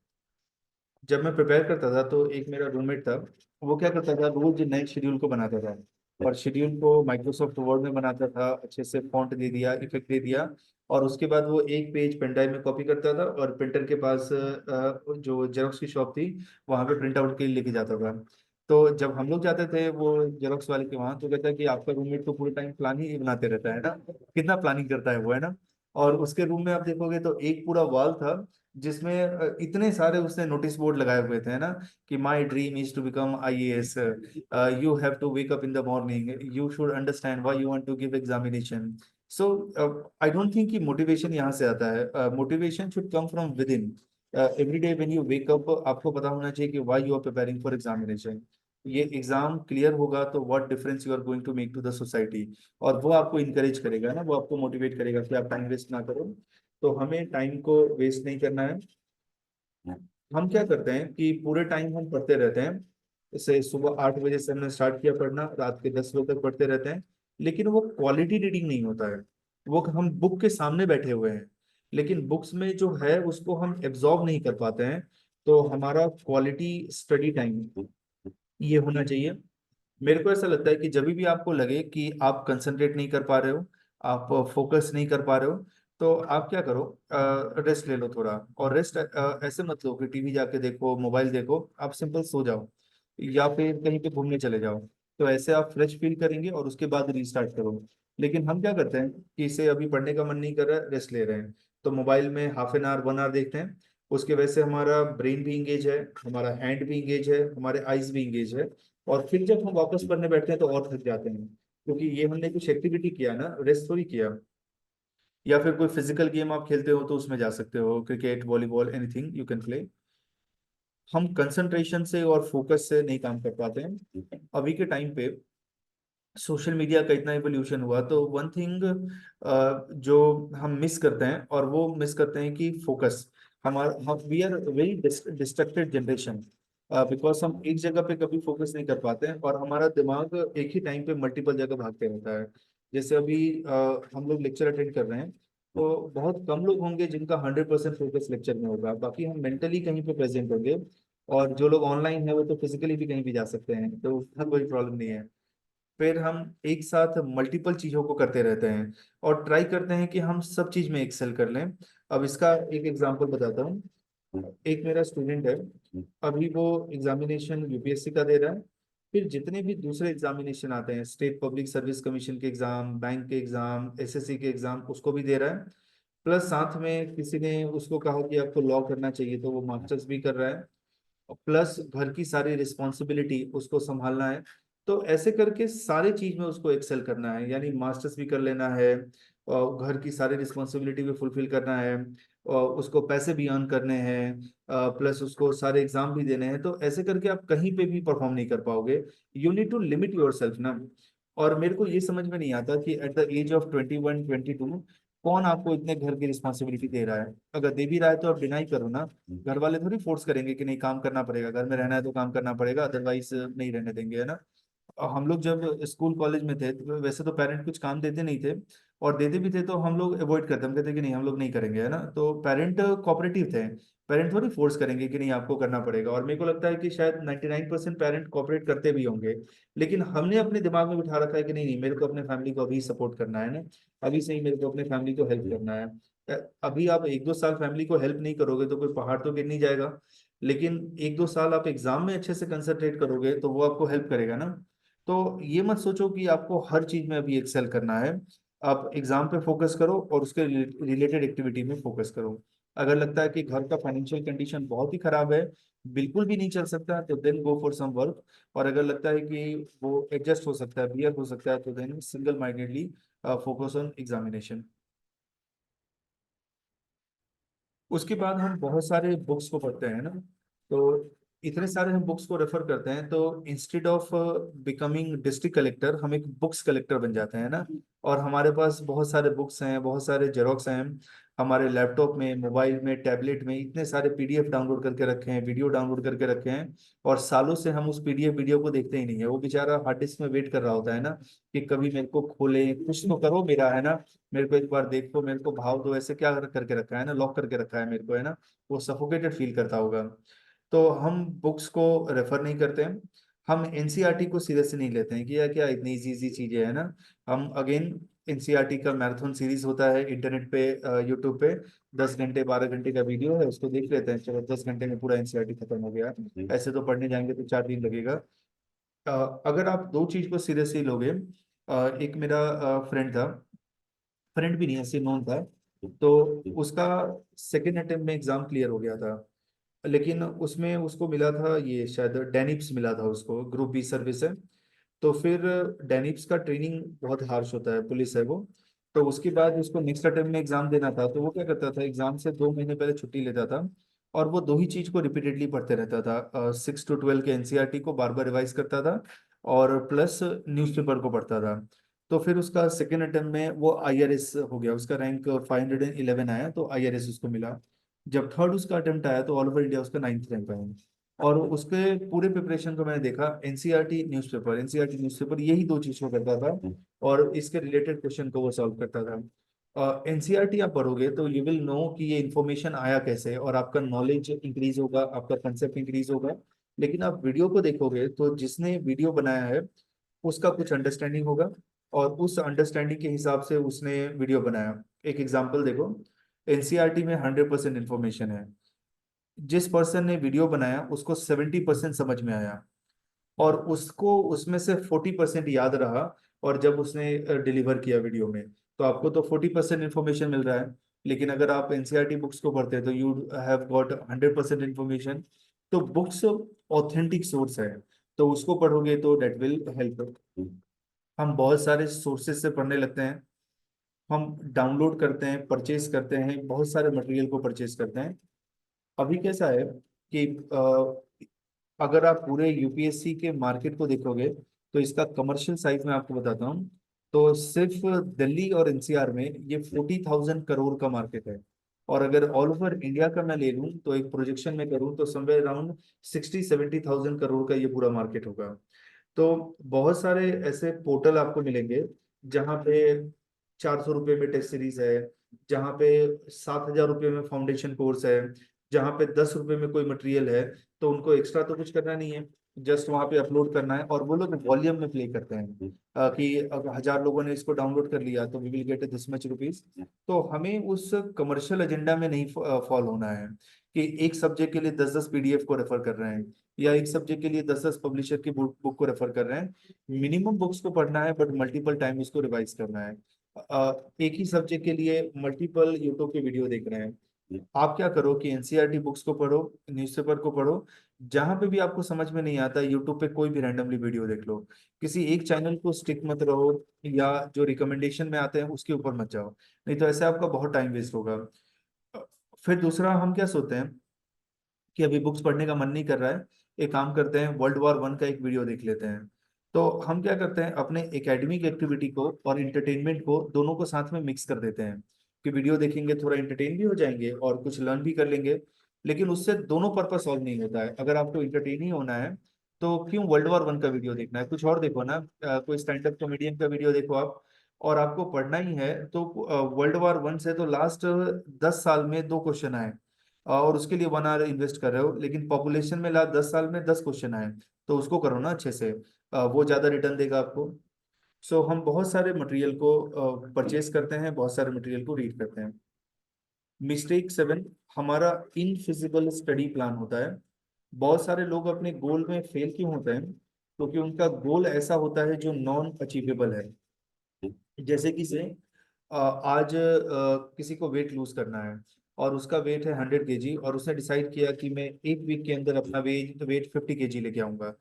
जब मैं प्रिपेयर करता था तो एक मेरा रूममेट था, वो क्या करता था, रोज नए शेड्यूल को बनाता था। और शेड्यूल को माइक्रोसॉफ्ट वर्ड में बनाता था, अच्छे से फॉन्ट दे दिया, इफेक्ट दे दिया। और उसके बाद वो एक पेज पेन ड्राइव में कॉपी करता था और प्रिंटर के पास जो जेरोक्स की शॉप थी वहां पे प्रिंट आउट के लिए लेके जाता था। तो जब हम लोग जाते थे वो जेरोक्स वाले के वहां, तो कहता है कि आपका रूममेट तो पूरे टाइम प्लान ही बनाते रहता है ना, कितना प्लानिंग करता है वो, है ना। और उसके रूम में आप देखोगे तो एक पूरा वॉल था जिसमें इतने सारे उसने नोटिस बोर्ड लगाए हुए थे, है ना, कि my dream is to become IAS, you have to wake up in the morning, you should understand why you want to give examination. So I don't think कि मोटिवेशन यहाँ से आता है। Motivation should come from within. Every day when you wake up आपको पता होना चाहिए कि why you are preparing for examination. ये एग्जाम क्लियर होगा तो what difference you are going to make to the society. और वो आपको इंकरेज करेगा ना, वो आपको मोटिवेट करेगा कि आप टाइम वेस्ट ना करो। तो हमें टाइम को वेस्ट नहीं करना है। हम क्या करते हैं कि पूरे टाइम हम पढ़ते रहते हैं। जैसे सुबह 8 बजे से हमने स्टार्ट किया पढ़ना, रात के 10 बजे तक पढ़ते रहते हैं। लेकिन वो क्वालिटी रीडिंग नहीं होता है। वो हम बुक के सामने बैठे हुए हैं, लेकिन बुक्स में जो है उसको हम एब्जॉर्ब नहीं कर पाते हैं। तो हमारा क्वालिटी स्टडी टाइम ये होना चाहिए। मेरे को ऐसा लगता है कि जब भी आपको लगे कि आप कंसंट्रेट नहीं कर पा रहे हो, आप फोकस नहीं कर पा रहे हो, तो आप क्या करो, रेस्ट ले लो थोड़ा। और रेस्ट ऐसे मत लो कि टीवी जाके देखो, मोबाइल देखो, आप सिंपल सो जाओ या फिर कहीं पे घूमने चले जाओ। तो ऐसे आप फ्रेश फील करेंगे और उसके बाद रीस्टार्ट करो। लेकिन हम क्या करते हैं कि इसे अभी पढ़ने का मन नहीं कर रहा है, रेस्ट ले रहे हैं, तो मोबाइल में हाफ एन आवर 1 आवर देखते हैं। उसके वजह से हमारा ब्रेन भी इंगेज है, हमारा हैंड भी इंगेज है, हमारे आईज भी इंगेज है। और फिर जब हम वापस पढ़ने बैठते हैं तो और थक जाते हैं, क्योंकि ये हमने कुछ एक्टिविटी किया ना, रेस्ट थोड़ी किया। या फिर कोई फिजिकल गेम आप खेलते हो तो उसमें जा सकते हो, cricket, volleyball, anything you can play. हम कंसंट्रेशन से और फोकस से नहीं काम कर पाते हैं अभी के टाइम पे। सोशल मीडिया का इतना इवोल्यूशन हुआ तो वन थिंग जो हम मिस करते हैं, और वो मिस करते हैं कि फोकस। हमारा हम we are very distracted generation, because हम एक जगह पे कभी फोकस नहीं कर पाते हैं और हमारा दिमाग एक ही टाइम पे मल्टीपल जगह भागते रहता है। जैसे अभी हम लोग लेक्चर अटेंड कर रहे हैं, तो बहुत कम लोग होंगे जिनका 100% फोकस लेक्चर में होगा, बाकी हम मेंटली कहीं पे प्रेजेंट होंगे। और जो लोग ऑनलाइन है वो तो फिजिकली भी कहीं भी जा सकते हैं, तो उसका कोई प्रॉब्लम नहीं है। फिर हम एक साथ मल्टीपल चीजों को करते रहते हैं और ट्राई करते हैं कि हम सब चीज में एक्सेल कर लें। अब इसका एक एग्जांपल बताता हूँ। एक मेरा स्टूडेंट है, अभी वो एग्जामिनेशन UPSC का दे रहा है। फिर जितने भी दूसरे एग्जामिनेशन आते हैं, स्टेट पब्लिक सर्विस कमीशन के एग्जाम, बैंक के एग्जाम, SSC के एग्जाम, उसको भी दे रहा है। प्लस साथ में किसी ने उसको कहा कि आपको लॉ करना चाहिए तो वो मास्टर्स भी कर रहा है। प्लस घर की सारी रिस्पॉन्सिबिलिटी उसको संभालना है। तो ऐसे करके सारे चीज में उसको एक्सेल करना है, यानी मास्टर्स भी कर लेना है और घर की सारी रिस्पॉन्सिबिलिटी भी फुलफिल करना है और उसको पैसे भी अर्न करने हैं, प्लस उसको सारे एग्जाम भी देने हैं। तो ऐसे करके आप कहीं पे भी परफॉर्म नहीं कर पाओगे। You need to limit yourself ना। और मेरे को ये समझ में नहीं आता कि एट द एज ऑफ 21 22 कौन आपको इतने घर की रिस्पॉन्सिबिलिटी दे रहा है। अगर दे भी रहा है तो आप डिनाई करो ना। घर वाले थोड़ी फोर्स करेंगे कि नहीं काम करना पड़ेगा, घर में रहना है तो काम करना पड़ेगा, अदरवाइज नहीं रहने देंगे, है ना। और हम लोग जब स्कूल कॉलेज में थे तो वैसे तो पेरेंट कुछ काम देते नहीं थे, और देते भी थे तो हम लोग अवॉइड करते, हम कहते कि नहीं हम लोग नहीं करेंगे, है ना। तो पेरेंट कोऑपरेटिव थे, पेरेंट थोड़ी फोर्स करेंगे कि नहीं आपको करना पड़ेगा। और मेरे को लगता है कि शायद 99% पेरेंट कोऑपरेट करते भी होंगे। लेकिन हमने अपने दिमाग में बिठा रखा है कि नहीं नहीं मेरे को अपने फैमिली को अभी सपोर्ट करना है ना, अभी से ही मेरे को अपने फैमिली को हेल्प करना है। अभी आप 1 2 साल फैमिली को हेल्प नहीं करोगे तो कोई पहाड़ तो गिर नहीं जाएगा। लेकिन 1 2 साल आप एग्जाम में अच्छे से कंसंट्रेट करोगे तो वो आपको हेल्प करेगा ना। तो ये मत सोचो कि आपको हर चीज में अभी एक्सेल करना है। आप एग्जाम पे फोकस करो और उसके रिलेटेड एक्टिविटी में फोकस करो। अगर लगता है कि घर का फाइनेंशियल कंडीशन बहुत ही खराब है, बिल्कुल भी नहीं चल सकता, तो then go for some work. और अगर लगता है कि वो एडजस्ट हो सकता है, बियर हो सकता है, तो then single mindedly focus on examination. उसके बाद हम बहुत सारे बुक्स को पढ़ते हैं ना, तो इतने सारे हम बुक्स को रेफर करते हैं, तो instead of becoming district collector हम एक बुक्स कलेक्टर बन जाते हैं ना। और हमारे पास बहुत सारे बुक्स हैं, बहुत सारे जेरोक्स हैं, हमारे लैपटॉप में, मोबाइल में, टैबलेट में इतने सारे पीडीएफ डाउनलोड करके रखे हैं, वीडियो डाउनलोड करके रखे हैं। और सालों से हम उस पीडीएफ वीडियो को देखते ही नहीं है, वो बेचारा हार्ड डिस्क में वेट कर रहा होता है ना, कि कभी मेरे को खोले, कुछ तो करो मेरा, है ना, मेरे को एक बार देखो, मेरे को भाव दो, ऐसे क्या करके रखा है ना, लॉक करके रखा है मेरे को, है ना, वो सफोकेटेड फील करता होगा। तो हम बुक्स को रेफर नहीं करते हैं। हम एनसीईआरटी को सीरियस से नहीं लेते हैं कि यार क्या इतनी इजी इजी चीजें है ना। हम अगेन एनसीईआरटी का मैराथन सीरीज होता है इंटरनेट पे, यूट्यूब पे, 10 घंटे 12 घंटे का वीडियो है, उसको देख लेते हैं, चलो 10 घंटे में पूरा एनसीईआरटी खत्म हो गया। ऐसे तो पढ़ने जाएंगे तो 4 दिन लगेगा। अगर आप दो चीज को सीरियसली लोगे, एक मेरा फ्रेंड था, फ्रेंड भी नहीं ऐसे नॉन था, तो उसका सेकेंड अटेम्प्ट में एग्जाम क्लियर हो गया था, लेकिन उसमें उसको मिला था ये शायद डेनिप्स मिला था उसको, ग्रुप बी सर्विस है। तो फिर डेनिप्स का ट्रेनिंग बहुत हार्श होता है, पुलिस है वो। तो उसके बाद उसको नेक्स्ट अटेम्प्ट में एग्जाम देना था, तो वो क्या करता था, एग्जाम से 2 महीने पहले छुट्टी लेता था, और वो दो ही चीज को रिपीटेडली पढ़ते रहता था, 6 to 12 के एनसीईआरटी को बार बार रिवाइज करता था, और प्लस न्यूज़पेपर को पढ़ता था। तो फिर उसका सेकेंड अटेम्प्ट में वो आईआरएस हो गया, उसका रैंक 511 आया, तो आईआरएस उसको मिला। जब थर्ड उसका अटेम्प्ट आया तो ऑल ओवर इंडिया उसका 9th रैंक आया। और उसके पूरे प्रिपरेशन को मैंने देखा, एनसीईआरटी न्यूज़पेपर, एनसीईआरटी न्यूज़पेपर, यही दो चीज को करता था, और इसके रिलेटेड क्वेश्चन को वो सॉल्व करता था। एनसीईआरटी आप पढ़ोगे तो यू विल नो कि ये इन्फॉर्मेशन आया कैसे, और आपका नॉलेज इंक्रीज होगा, आपका कंसेप्ट इंक्रीज होगा। लेकिन आप वीडियो को देखोगे तो जिसने वीडियो बनाया है उसका कुछ अंडरस्टैंडिंग होगा, और उस अंडरस्टैंडिंग के हिसाब से उसने वीडियो बनाया। एक एग्जांपल देखो, एनसीईआरटी में 100% इंफॉर्मेशन है, जिस पर्सन ने वीडियो बनाया उसको 70% समझ में आया, और उसको उसमें से 40% याद रहा, और जब उसने डिलीवर किया वीडियो में, तो आपको तो 40% इंफॉर्मेशन मिल रहा है। लेकिन अगर आप एनसीईआरटी बुक्स को पढ़ते हैं तो यू हैव गॉट 100% इंफॉर्मेशन। तो बुक्स ऑथेंटिक सोर्स है, तो उसको पढ़ोगे तो डेट विल हेल्प। हम बहुत सारे सोर्सेज से पढ़ने लगते हैं, हम डाउनलोड करते हैं, परचेज करते हैं, बहुत सारे मटेरियल को परचेज करते हैं। अभी कैसा है कि अगर आप पूरे यूपीएससी के मार्केट को देखोगे, तो इसका कमर्शियल साइज में आपको बताता हूँ, तो सिर्फ दिल्ली और एनसीआर में ये 40,000 करोड़ का मार्केट है। और अगर ऑल ओवर इंडिया का मैं ले लूँ, तो एक प्रोजेक्शन में करूँ तो समवेयर अराउंड 60-70,000 करोड़ का ये पूरा मार्केट होगा। तो बहुत सारे ऐसे पोर्टल आपको मिलेंगे जहाँ पे 400 रुपये में टेस्ट सीरीज है, जहाँ पे 7,000 रुपये में फाउंडेशन कोर्स है, जहाँ पे 10 रुपये में कोई मटेरियल है। तो उनको एक्स्ट्रा तो कुछ करना नहीं है, जस्ट वहाँ पे अपलोड करना है, और वो लोग वॉल्यूम में प्ले करते हैं, कि अगर 1,000 लोगों ने इसको डाउनलोड कर लिया तो we will get this much rupees. तो हमें उस कमर्शियल एजेंडा में नहीं फॉलो होना है, कि एक सब्जेक्ट के लिए 10-10 पीडीएफ को रेफर कर रहे हैं, या एक सब्जेक्ट के लिए 10-10 पब्लिशर की बुक को रेफर कर रहे हैं। मिनिमम बुक्स को पढ़ना है, बट मल्टीपल टाइम उसको रिवाइज करना है। एक ही सब्जेक्ट के लिए मल्टीपल यूट्यूब के वीडियो देख रहे हैं। आप क्या करो कि एनसीईआरटी बुक्स को पढ़ो, न्यूज़पेपर को पढ़ो, जहां पे भी आपको समझ में नहीं आता यूट्यूब पे कोई भी रैंडमली वीडियो देख लो, किसी एक चैनल को स्टिक मत रहो, या जो रिकमेंडेशन में आते हैं उसके ऊपर मत जाओ, नहीं तो ऐसे आपका बहुत टाइम वेस्ट होगा। फिर दूसरा हम क्या सोचते हैं कि अभी बुक्स पढ़ने का मन नहीं कर रहा है, एक काम करते हैं, वर्ल्ड वॉर 1 का एक वीडियो देख लेते हैं। तो हम क्या करते हैं, अपने एकेडमिक एक्टिविटी को और इंटरटेनमेंट को दोनों को साथ में मिक्स कर देते हैं, कि वीडियो देखेंगे, थोड़ा इंटरटेन भी हो जाएंगे और कुछ लर्न भी कर लेंगे। लेकिन उससे दोनों पर्पस सॉल्व नहीं होता है। अगर आपको इंटरटेन ही होना है तो क्यों वर्ल्ड वॉर 1 का वीडियो देखना है, कुछ और देखो ना, कोई स्टैंड अप कॉमेडियन का वीडियो देखो आप। और आपको पढ़ना ही है तो वर्ल्ड वॉर 1 से तो लास्ट 10 साल में 2 क्वेश्चन आए, और उसके लिए 1 आवर इन्वेस्ट कर रहे हो, लेकिन पॉपुलेशन में लास्ट 10 साल में 10 क्वेश्चन आए, तो उसको करो ना अच्छे से, वो ज्यादा रिटर्न देगा आपको। सो हम बहुत सारे मटेरियल को परचेज करते हैं, बहुत सारे मटेरियल को रीड करते हैं। मिस्टेक 7, हमारा इनफिजिबल स्टडी प्लान होता है। बहुत सारे लोग अपने गोल में फेल क्यों होते हैं, क्योंकि उनका गोल ऐसा होता है जो नॉन अचीवेबल है। जैसे कि से आज किसी को वेट लूज करना है, और उसका वेट है 100 kg, और उसने डिसाइड किया कि मैं एक वीक के अंदर अपना वेट 50 kg लेके आऊंगा।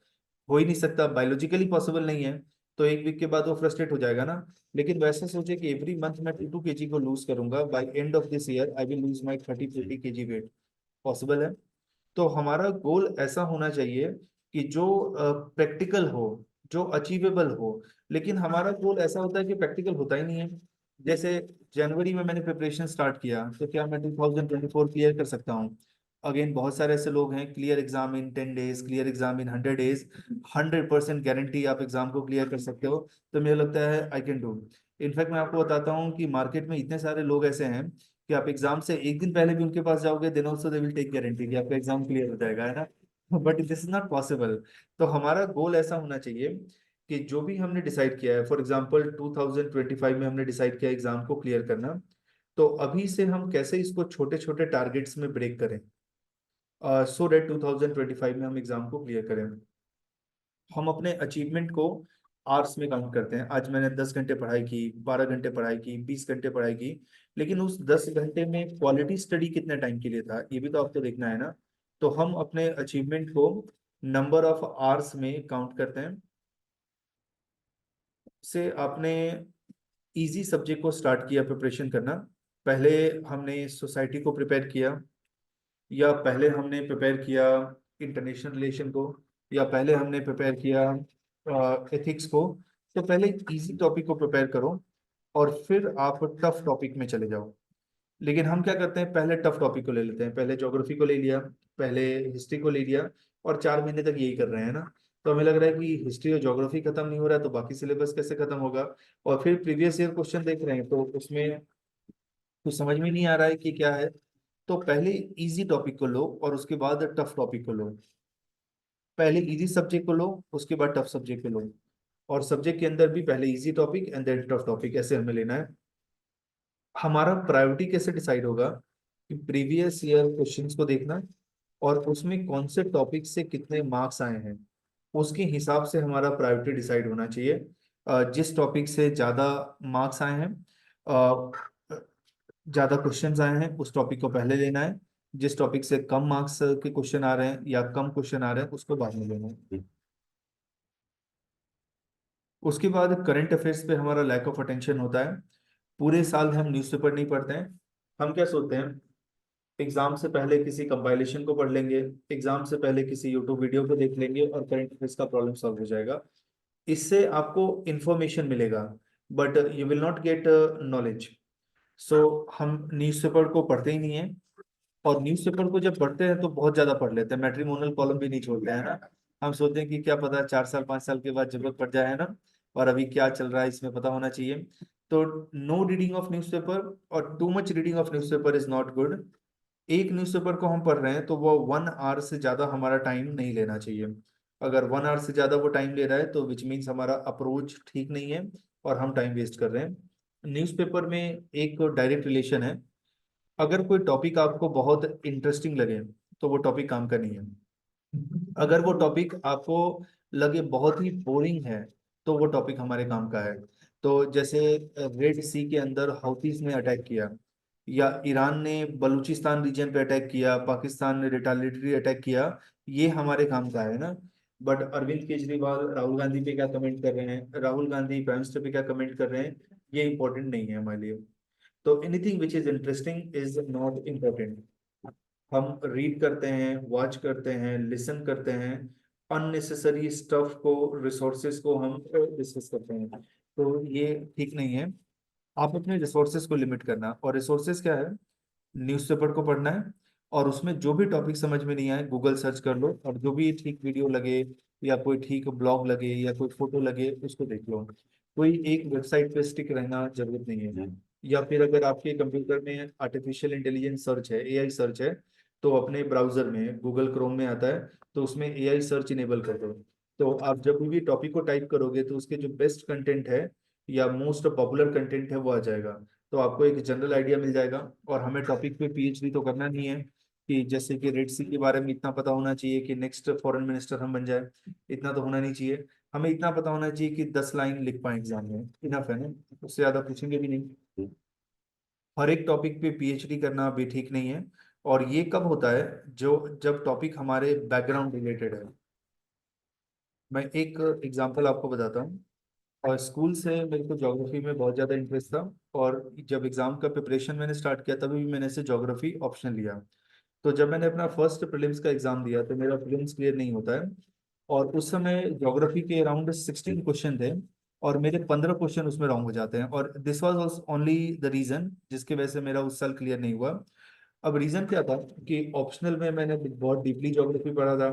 हो ही नहीं सकता, बायोलॉजिकली पॉसिबल नहीं है। तो एक वीक के बाद वो फ्रस्ट्रेट हो जाएगा ना। लेकिन वैसे सोचे कि एवरी मंथ मैं 2 kg को लूज करूंगा, by end of this year I will lose my 30-40 kg weight. Possible है। तो हमारा गोल ऐसा होना चाहिए कि जो प्रैक्टिकल हो, जो अचीवेबल हो। लेकिन हमारा गोल ऐसा होता है कि प्रैक्टिकल होता ही नहीं है। जैसे जनवरी में मैंने प्रिपरेशन स्टार्ट किया, तो क्या मैं 2024 क्लियर कर सकता हूँ? अगेन बहुत सारे ऐसे लोग हैं, clear exam in 10 days, clear exam in 100 days, 100% guarantee आप एग्जाम को क्लियर कर सकते हो। तो मुझे लगता है आई कैन डू। इनफैक्ट मैं आपको बताता हूँ कि मार्केट में इतने सारे लोग ऐसे हैं कि आप एग्जाम से एक दिन पहले भी उनके पास जाओगे, then also they will take guarantee कि आपका एग्जाम क्लियर हो जाएगा, है ना। But this is not possible. तो हमारा गोल ऐसा होना चाहिए कि जो भी हमने डिसाइड किया है, फॉर एग्जांपल 2025 में हमने डिसाइड किया एग्जाम को क्लियर करना, तो अभी से हम कैसे इसको छोटे छोटे टारगेट्स में ब्रेक करें, सो डेट 2025 में हम एग्जाम को क्लियर करें। हम अपने अचीवमेंट को आवर्स में काउंट करते हैं। आज मैंने 10 घंटे पढ़ाई की, 12 घंटे पढ़ाई की, 20 घंटे पढ़ाई की, लेकिन उस 10 घंटे में क्वालिटी स्टडी कितने टाइम के लिए था, ये भी तो आपको देखना है ना। तो हम अपने अचीवमेंट को नंबर ऑफ आवर्स में काउंट करते हैं। से आपने इजी सब्जेक्ट को स्टार्ट किया प्रिपरेशन करना। पहले हमने सोसाइटी को प्रिपेयर किया, या पहले हमने प्रिपेयर किया इंटरनेशनल रिलेशन को, या पहले हमने प्रिपेयर किया एथिक्स को। तो पहले इजी टॉपिक को प्रिपेयर करो, और फिर आप टफ टॉपिक में चले जाओ। लेकिन हम क्या करते हैं, पहले टफ टॉपिक को ले लेते हैं, पहले ज्योग्राफी को ले लिया, पहले हिस्ट्री को ले लिया, और 4 महीने तक यही कर रहे हैं ना। तो हमें लग रहा है कि हिस्ट्री और ज्योग्राफी खत्म नहीं हो रहा है, तो बाकी सिलेबस कैसे खत्म होगा। और फिर प्रीवियस ईयर क्वेश्चन देख रहे हैं, तो उसमें कुछ समझ में नहीं आ रहा है कि क्या है। तो पहले इजी टॉपिक को लो और उसके बाद टफ टॉपिक को लो। पहले इजी सब्जेक्ट को लो, उसके बाद टफ सब्जेक्ट को लो। और सब्जेक्ट के अंदर भी पहले easy topic and then tough topic, ऐसे हमें लेना है। हमारा प्रायोरिटी कैसे डिसाइड होगा कि प्रीवियस ईयर क्वेश्चंस को देखना, और उसमें कौन से टॉपिक से कितने मार्क्स आए हैं, उसके हिसाब से हमारा प्रायोरिटी डिसाइड होना चाहिए। जिस टॉपिक से ज़्यादा मार्क्स आए हैं, ज़्यादा क्वेश्चंस आए हैं, उस टॉपिक को पहले लेना है। जिस टॉपिक से कम मार्क्स के क्वेश्चन आ रहे हैं या कम क्वेश्चन आ रहे हैं, उसको बाद में लेना है। उसके बाद करंट अफेयर्स पे हमारा लैक ऑफ अटेंशन होता है। पूरे साल हम न्यूज़पेपर नहीं पढ़ते हैं। हम क्या सोचते हैं, एग्जाम से पहले किसी कंपाइलेशन को पढ़ लेंगे, एग्जाम से पहले किसी यूट्यूब वीडियो को देख लेंगे, और करंट अफेयर्स का प्रॉब्लम सॉल्व हो जाएगा। इससे आपको इंफॉर्मेशन मिलेगा, but you will not get knowledge. So हम न्यूज़पेपर को पढ़ते ही नहीं है। और न्यूज़पेपर को जब पढ़ते हैं तो बहुत ज्यादा पढ़ लेते हैं, मैट्रिमोनियल कॉलम भी नहीं छोड़ते हैं ना। हम सोचते हैं कि क्या पता 4 साल 5 साल के बाद जरूरत पड़ जाए, है ना। और अभी क्या चल रहा है इसमें पता होना चाहिए। तो नो रीडिंग ऑफ न्यूज़पेपर और too much reading of newspaper is not good. एक न्यूज़पेपर को हम पढ़ रहे हैं तो वो 1 आवर से ज्यादा हमारा टाइम नहीं लेना चाहिए। अगर 1 आवर से ज्यादा वो टाइम ले रहा है, तो विच मीन्स हमारा अप्रोच ठीक नहीं है, और हम टाइम वेस्ट कर रहे हैं। न्यूज़पेपर में एक डायरेक्ट रिलेशन है। अगर कोई टॉपिक आपको बहुत इंटरेस्टिंग लगे, तो वो टॉपिक काम का नहीं है। अगर वो टॉपिक आपको लगे बहुत ही बोरिंग है, तो वो टॉपिक हमारे काम का है। तो जैसे रेड सी के अंदर हौतीस ने अटैक किया, या ईरान ने बलूचिस्तान रीजन पे अटैक किया, पाकिस्तान ने रिटालिटरी अटैक किया, ये हमारे काम का है ना। बट अरविंद केजरीवाल राहुल गांधी पे क्या कमेंट कर रहे हैं, राहुल गांधी प्राइम मिनिस्टर पे क्या कमेंट कर रहे हैं, ये इंपॉर्टेंट नहीं है हमारे लिए। तो anything which is interesting is not important. हम रीड करते हैं, वॉच करते हैं, लिसन करते हैं, अननेसेसरी स्टफ को, रिसोर्सेज को हम डिस्कस करते हैं। तो ये ठीक नहीं है। आप अपने रिसोर्सेज को लिमिट करना, और रिसोर्सेज क्या है, न्यूज़पेपर को पढ़ना है, और उसमें जो भी टॉपिक समझ में नहीं आए गूगल सर्च कर लो, और जो भी ठीक वीडियो लगे, या कोई ठीक ब्लॉग लगे, या कोई फोटो लगे, उसको देख लो। कोई एक वेबसाइट पे स्टिक रहना जरूरत नहीं है। या फिर अगर आपके कंप्यूटर में आर्टिफिशियल इंटेलिजेंस सर्च है, एआई सर्च है, तो अपने ब्राउजर में गूगल क्रोम में आता है, तो उसमें एआई सर्च इनेबल कर दो। तो आप जब भी टॉपिक को टाइप करोगे, तो उसके जो बेस्ट कंटेंट है या मोस्ट पॉपुलर कंटेंट है, वो आ जाएगा। तो आपको एक जनरल आइडिया मिल जाएगा। और हमें टॉपिक पे पीएचडी तो करना नहीं है कि जैसे कि रेड सी के बारे में इतना पता होना चाहिए कि नेक्स्ट फॉरेन मिनिस्टर हम बन जाए। इतना तो होना नहीं चाहिए। हमें इतना पता होना चाहिए कि 10 लाइन लिख पाए एग्जाम में, इनफ है ना। उससे ज्यादा पूछेंगे भी नहीं। हर एक टॉपिक पे पीएचडी करना भी ठीक नहीं है। और ये कब होता है, जो जब टॉपिक हमारे बैकग्राउंड रिलेटेड है। मैं एक एग्जांपल आपको बताता हूँ। और स्कूल से मेरे को ज्योग्राफी में बहुत ज़्यादा इंटरेस्ट था। और जब एग्जाम का प्रिपरेशन मैंने स्टार्ट किया तभी भी मैंने से ज्योग्राफी ऑप्शन लिया। तो जब मैंने अपना फर्स्ट प्रीलिम्स का एग्जाम दिया तो मेरा प्रीलिम्स क्लियर नहीं होता है। और उस समय ज्योग्राफी के अराउंड 16 क्वेश्चन थे। और मेरे 15 क्वेश्चन उसमें रॉन्ग हो जाते हैं, और this was only the reason जिसकी वजह से मेरा उस साल क्लियर नहीं हुआ। अब रीजन क्या था कि ऑप्शनल में मैंने बहुत डीपली ज्योग्राफी पढ़ा था।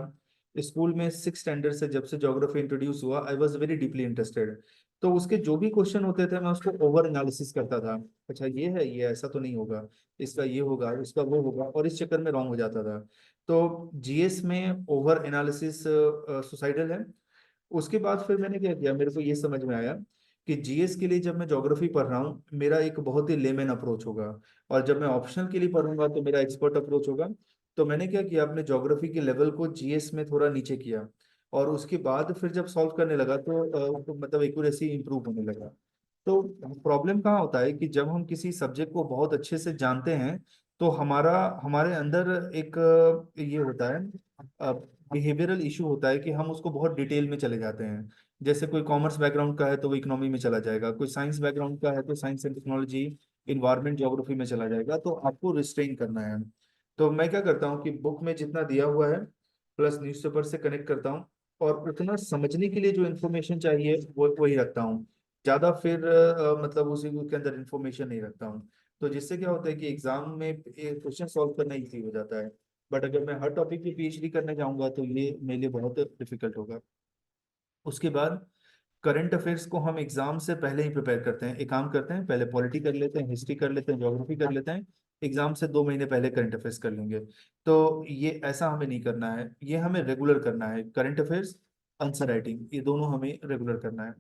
स्कूल में 6 स्टैंडर्ड से जब से ज्योग्राफी इंट्रोड्यूस हुआ, I was very deeply interested. तो उसके जो भी क्वेश्चन होते थे मैं उसको ओवर एनालिसिस करता था। अच्छा ये है, ये ऐसा तो नहीं होगा, इसका ये होगा, इसका वो होगा, और इस चक्कर में रॉन्ग हो जाता था। तो जीएस में ओवर एनालिसिस सुसाइडल है। उसके बाद फिर मैंने क्या किया, मेरे को ये समझ में आया कि जीएस के लिए जब मैं ज्योग्राफी पढ़ रहा हूँ मेरा एक बहुत ही लेमन अप्रोच होगा। और जब मैं ऑप्शनल के लिए पढ़ूंगा तो मेरा एक्सपर्ट अप्रोच होगा। तो मैंने क्या किया, अपने ज्योग्राफी के लेवल को जीएस में थोड़ा नीचे किया। और उसके बाद फिर जब सॉल्व करने लगा तो मतलब एक्यूरेसी इंप्रूव होने लगा। तो प्रॉब्लम कहाँ होता है कि जब हम किसी सब्जेक्ट को बहुत अच्छे से जानते हैं तो हमारा हमारे अंदर एक ये होता है, बिहेवियरल इशू होता है कि हम उसको बहुत डिटेल में चले जाते हैं। जैसे कोई कॉमर्स बैकग्राउंड का है तो वो इकोनॉमी में चला जाएगा, कोई साइंस बैकग्राउंड का है तो science and technology, environment geography में चला जाएगा। तो आपको रिस्ट्रेन करना है। तो मैं क्या करता हूँ कि बुक में जितना दिया हुआ है प्लस न्यूज़पेपर से कनेक्ट करता हूँ। और उतना समझने के लिए जो इन्फॉर्मेशन चाहिए वो वही रखता हूँ। ज्यादा फिर मतलब उसी के अंदर इन्फॉर्मेशन नहीं रखता हूँ। तो जिससे क्या होता है कि एग्जाम में क्वेश्चन सॉल्व करना इजी हो जाता है। बट अगर मैं हर टॉपिक पे पीएचडी करने जाऊंगा तो ये मेरे लिए बहुत डिफिकल्ट होगा। उसके बाद करंट अफेयर्स को हम एग्जाम से पहले ही प्रिपेयर करते हैं। एक काम करते हैं, पहले पॉलिटी कर लेते हैं, हिस्ट्री कर लेते हैं, ज्योग्राफी कर लेते हैं। एग्जाम से 2 महीने पहले करंट अफेयर्स कर लेंगे। तो ये ऐसा हमें नहीं करना है, ये हमें रेगुलर करना है। करंट अफेयर्स, आंसर राइटिंग, ये दोनों हमें रेगुलर करना है।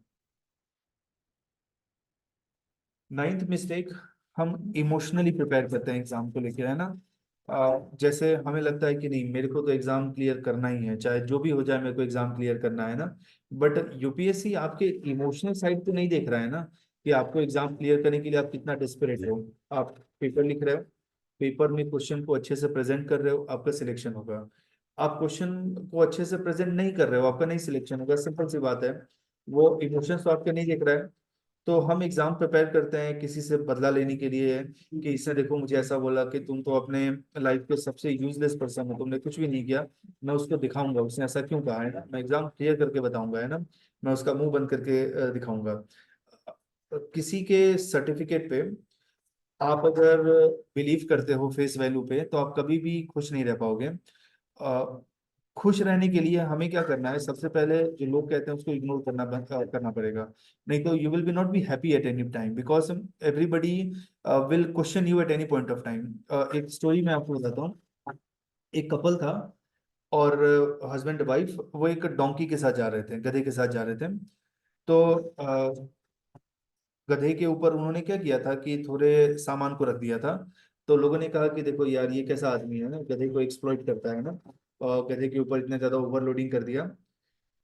नाइन्थ मिस्टेक, हम इमोशनली प्रिपेयर करते हैं एग्जाम को लेकर, है ना। जैसे हमें लगता है कि नहीं, मेरे को तो एग्जाम क्लियर करना ही है, चाहे जो भी हो जाए मेरे को एग्जाम क्लियर करना है ना। बट यूपीएससी आपके इमोशनल साइड तो नहीं देख रहा है ना, कि आपको एग्जाम क्लियर करने के लिए आप कितना डेस्परेट हो। आप पेपर लिख रहे हो, पेपर में क्वेश्चन को अच्छे से प्रेजेंट कर रहे हो, आपका सिलेक्शन होगा। आप क्वेश्चन को अच्छे से प्रेजेंट नहीं कर रहे हो, आपका नहीं सिलेक्शन होगा। सिंपल सी बात है। वो इमोशंस तो आपके नहीं देख रहा है। तो हम एग्जाम प्रिपेयर करते हैं किसी से बदला लेने के लिए, कि इसने देखो मुझे ऐसा बोला कि तुम तो अपने लाइफ के सबसे यूजलेस पर्सन हो, तुमने कुछ भी नहीं किया। मैं उसको दिखाऊंगा उसने ऐसा क्यों कहा, है ना, मैं एग्जाम क्लियर करके बताऊंगा, है ना। मैं उसका मुंह बंद करके दिखाऊंगा। किसी के सर्टिफिकेट पे आप अगर बिलीव करते हो फेस वैल्यू पे तो आप कभी भी खुश नहीं रह पाओगे। खुश रहने के लिए हमें क्या करना है, सबसे पहले जो लोग कहते हैं उसको इग्नोर करना बंद करना पड़ेगा। नहीं तो you will B not be happy at any time, because everybody will question you at any point of time. एक स्टोरी मैं आपको बताता हूँ। एक कपल था, और हस्बैंड वाइफ वो एक डोंकी के साथ जा रहे थे, गधे के साथ जा रहे थे। तो गधे के ऊपर उन्होंने क्या किया था कि थोड़े सामान को रख दिया था। तो लोगों ने कहा कि देखो यार ये कैसा आदमी है ना, गधे को एक्सप्लॉइट करता है ना। और गधे के ऊपर इतना ज्यादा ओवरलोडिंग कर दिया।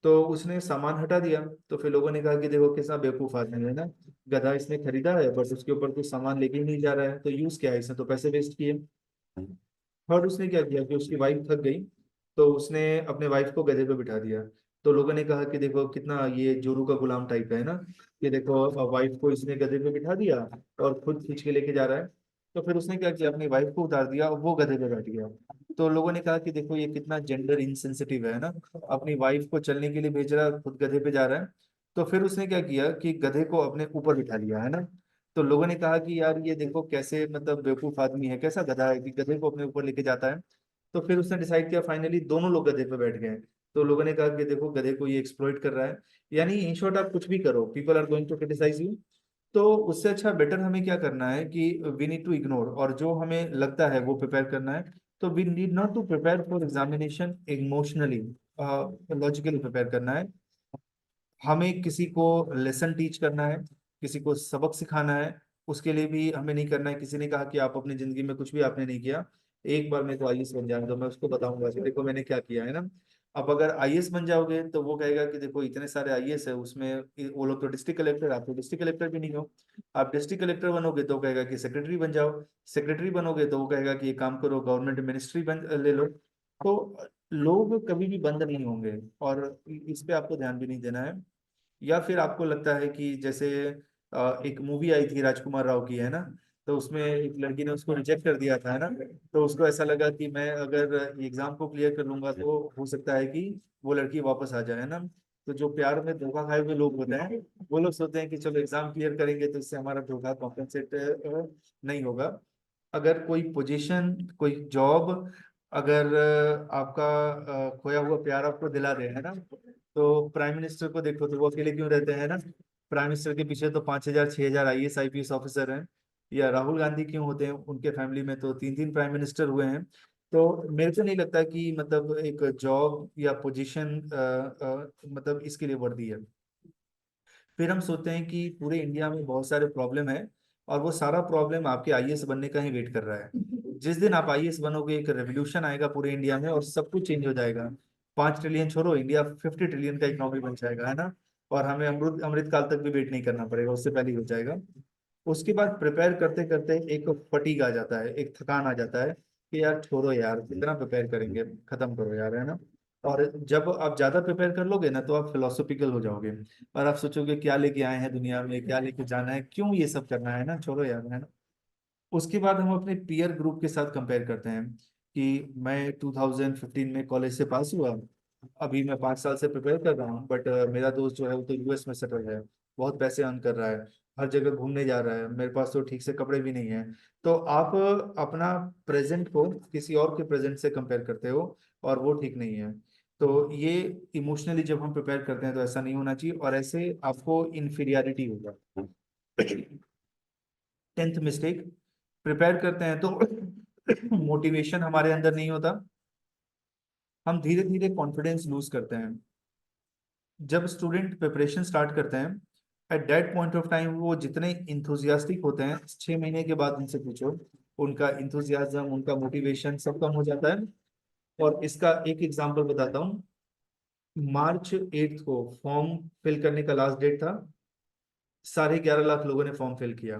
तो उसने सामान हटा दिया। तो फिर लोगों ने कहा कि देखो कितना बेवकूफ आदमी है ना, गधा इसने खरीदा है बट उसके ऊपर कुछ सामान लेके ही नहीं जा रहा है, तो यूज क्या है, इसने तो पैसे वेस्ट किए। और उसने क्या किया कि उसकी वाइफ थक गई, तो उसने अपने वाइफ को गधे पे बिठा दिया। तो लोगों ने कहा कि देखो कितना ये जोरू का गुलाम टाइप है ना, कि देखो वाइफ को इसने गधे पे बिठा दिया और खुद खींच के लेके जा रहा है। तो फिर उसने क्या किया, अपनी वाइफ को उतार दिया और वो गधे पे बैठ गया। तो लोगों ने कहा कि देखो ये कितना जेंडर इनसेंसिटिव है ना, अपनी वाइफ को चलने के लिए भेज रहा है, खुद गधे पे जा रहा है। तो फिर उसने क्या किया कि गधे को अपने ऊपर बिठा लिया, है ना। तो लोगों ने कहा कि यार ये देखो कैसे मतलब बेवकूफ आदमी है, कैसा गधा है कि गधे को अपने ऊपर लेके जाता है। तो फिर उसने डिसाइड किया, फाइनली दोनों लोग गधे पे बैठ गए। तो लोगों ने कहा कि देखो गधे को ये एक्सप्लॉइट कर रहा है। यानी इन शॉर्ट आप कुछ भी करो, people are going to criticise you. तो उससे अच्छा बेटर हमें क्या करना है कि वी नीड टू इग्नोर, और जो हमें लगता है वो प्रिपेयर करना है। तो we need not to prepare for examination emotionally, logically prepare करना है। हमें किसी को लेसन टीच करना है, किसी को सबक सिखाना है, उसके लिए भी हमें नहीं करना है। किसी ने कहा कि आप अपनी जिंदगी में कुछ भी आपने नहीं किया, एक बार मेरे को आईएएस बन जाने दो, मैं उसको बताऊंगा कि देखो मैंने क्या किया, है ना। अब अगर आईएएस बन जाओगे तो वो कहेगा कि देखो इतने सारे आईएएस है, उसमें वो लोग तो डिस्ट्रिक्ट कलेक्टर, आप तो डिस्ट्रिक्ट कलेक्टर भी नहीं हो। आप डिस्ट्रिक्ट कलेक्टर बनोगे तो कहेगा कि सेक्रेटरी बन जाओ, सेक्रेटरी बनोगे तो वो कहेगा कि ये काम करो गवर्नमेंट मिनिस्ट्री बन ले लो। तो लोग कभी भी बंद नहीं होंगे, और इस पे आपको ध्यान भी नहीं देना है। या फिर आपको लगता है कि जैसे एक मूवी आई थी राजकुमार राव की, है ना, तो उसमें एक लड़की ने उसको रिजेक्ट कर दिया था, है ना, तो उसको ऐसा लगा कि मैं अगर एग्जाम को क्लियर कर लूंगा तो हो सकता है कि वो लड़की वापस आ जाए, है ना। तो जो प्यार में धोखा खाए हुए लोग होते हैं, वो लोग सोचते हैं कि चलो एग्जाम क्लियर करेंगे तो इससे हमारा धोखा कॉम्पेंसेट नहीं होगा। अगर कोई पोजीशन, कोई जॉब, अगर आपका खोया हुआ प्यार आपको दिला दे, है ना, तो प्राइम मिनिस्टर को देखो तो वो अकेले क्यों रहते हैं ना। प्राइम मिनिस्टर के पीछे तो 5,000 6,000 आईएएस आईपीएस ऑफिसर हैं। या राहुल गांधी क्यों होते हैं, उनके फैमिली में तो 3 3 प्राइम मिनिस्टर हुए हैं। तो मेरे को नहीं लगता कि मतलब एक जॉब या पोजीशन मतलब इसके लिए वर्दी है। फिर हम सोचते हैं कि पूरे इंडिया में बहुत सारे प्रॉब्लम है, और वो सारा प्रॉब्लम आपके आईएएस बनने का ही वेट कर रहा है। जिस दिन आप आईएएस बनोगे एक रेवोल्यूशन आएगा पूरे इंडिया में और सब कुछ चेंज हो जाएगा। 5 ट्रिलियन छोड़ो, इंडिया 50 ट्रिलियन का इकोनॉमी बन जाएगा, है ना। और हमें अमृत अमृत काल तक भी वेट नहीं करना पड़ेगा, उससे पहले ही हो जाएगा। उसके बाद प्रिपेयर करते करते एक फटीग आ जाता है, एक थकान आ जाता है कि यार छोड़ो यार, कितना प्रिपेयर करेंगे, खत्म करो यार, है ना। और जब आप ज्यादा प्रिपेयर कर लोगे ना तो आप फिलोसॉफिकल हो जाओगे, और आप सोचोगे क्या लेके आए हैं दुनिया में, क्या लेके जाना है, क्यों ये सब करना है ना, छोड़ो यार, है ना। उसके बाद हम अपने पीयर ग्रुप के साथ कंपेयर करते हैं कि मैं 2015 में कॉलेज से पास हुआ, अभी मैं 5 साल से प्रिपेयर कर रहा हूँ, बट मेरा दोस्त जो है वो तो यूएस में सेटल है, बहुत पैसे अर्न कर रहा है, हर जगह घूमने जा रहा है, मेरे पास तो ठीक से कपड़े भी नहीं है। तो आप अपना प्रेजेंट को किसी और के प्रेजेंट से कंपेयर करते हो, और वो ठीक नहीं है। तो ये इमोशनली जब हम प्रिपेयर करते हैं तो ऐसा नहीं होना चाहिए, और ऐसे आपको इन्फीरियरिटी होगा। 10th मिस्टेक, प्रिपेयर करते हैं तो मोटिवेशन हमारे अंदर नहीं होता, हम धीरे धीरे कॉन्फिडेंस लूज करते हैं। जब स्टूडेंट प्रिपरेशन स्टार्ट करते हैं, at that point of time वो जितने इंथुजियास्टिक होते हैं, 6 महीने के बाद उनसे पूछो, उनका इंथुजियाज्म, उनका मोटिवेशन सब कम हो जाता है। और इसका एक एग्जांपल बताता हूँ। March 8 को फॉर्म फिल करने का लास्ट डेट था, 11.5 लाख लोगों ने फॉर्म फिल किया।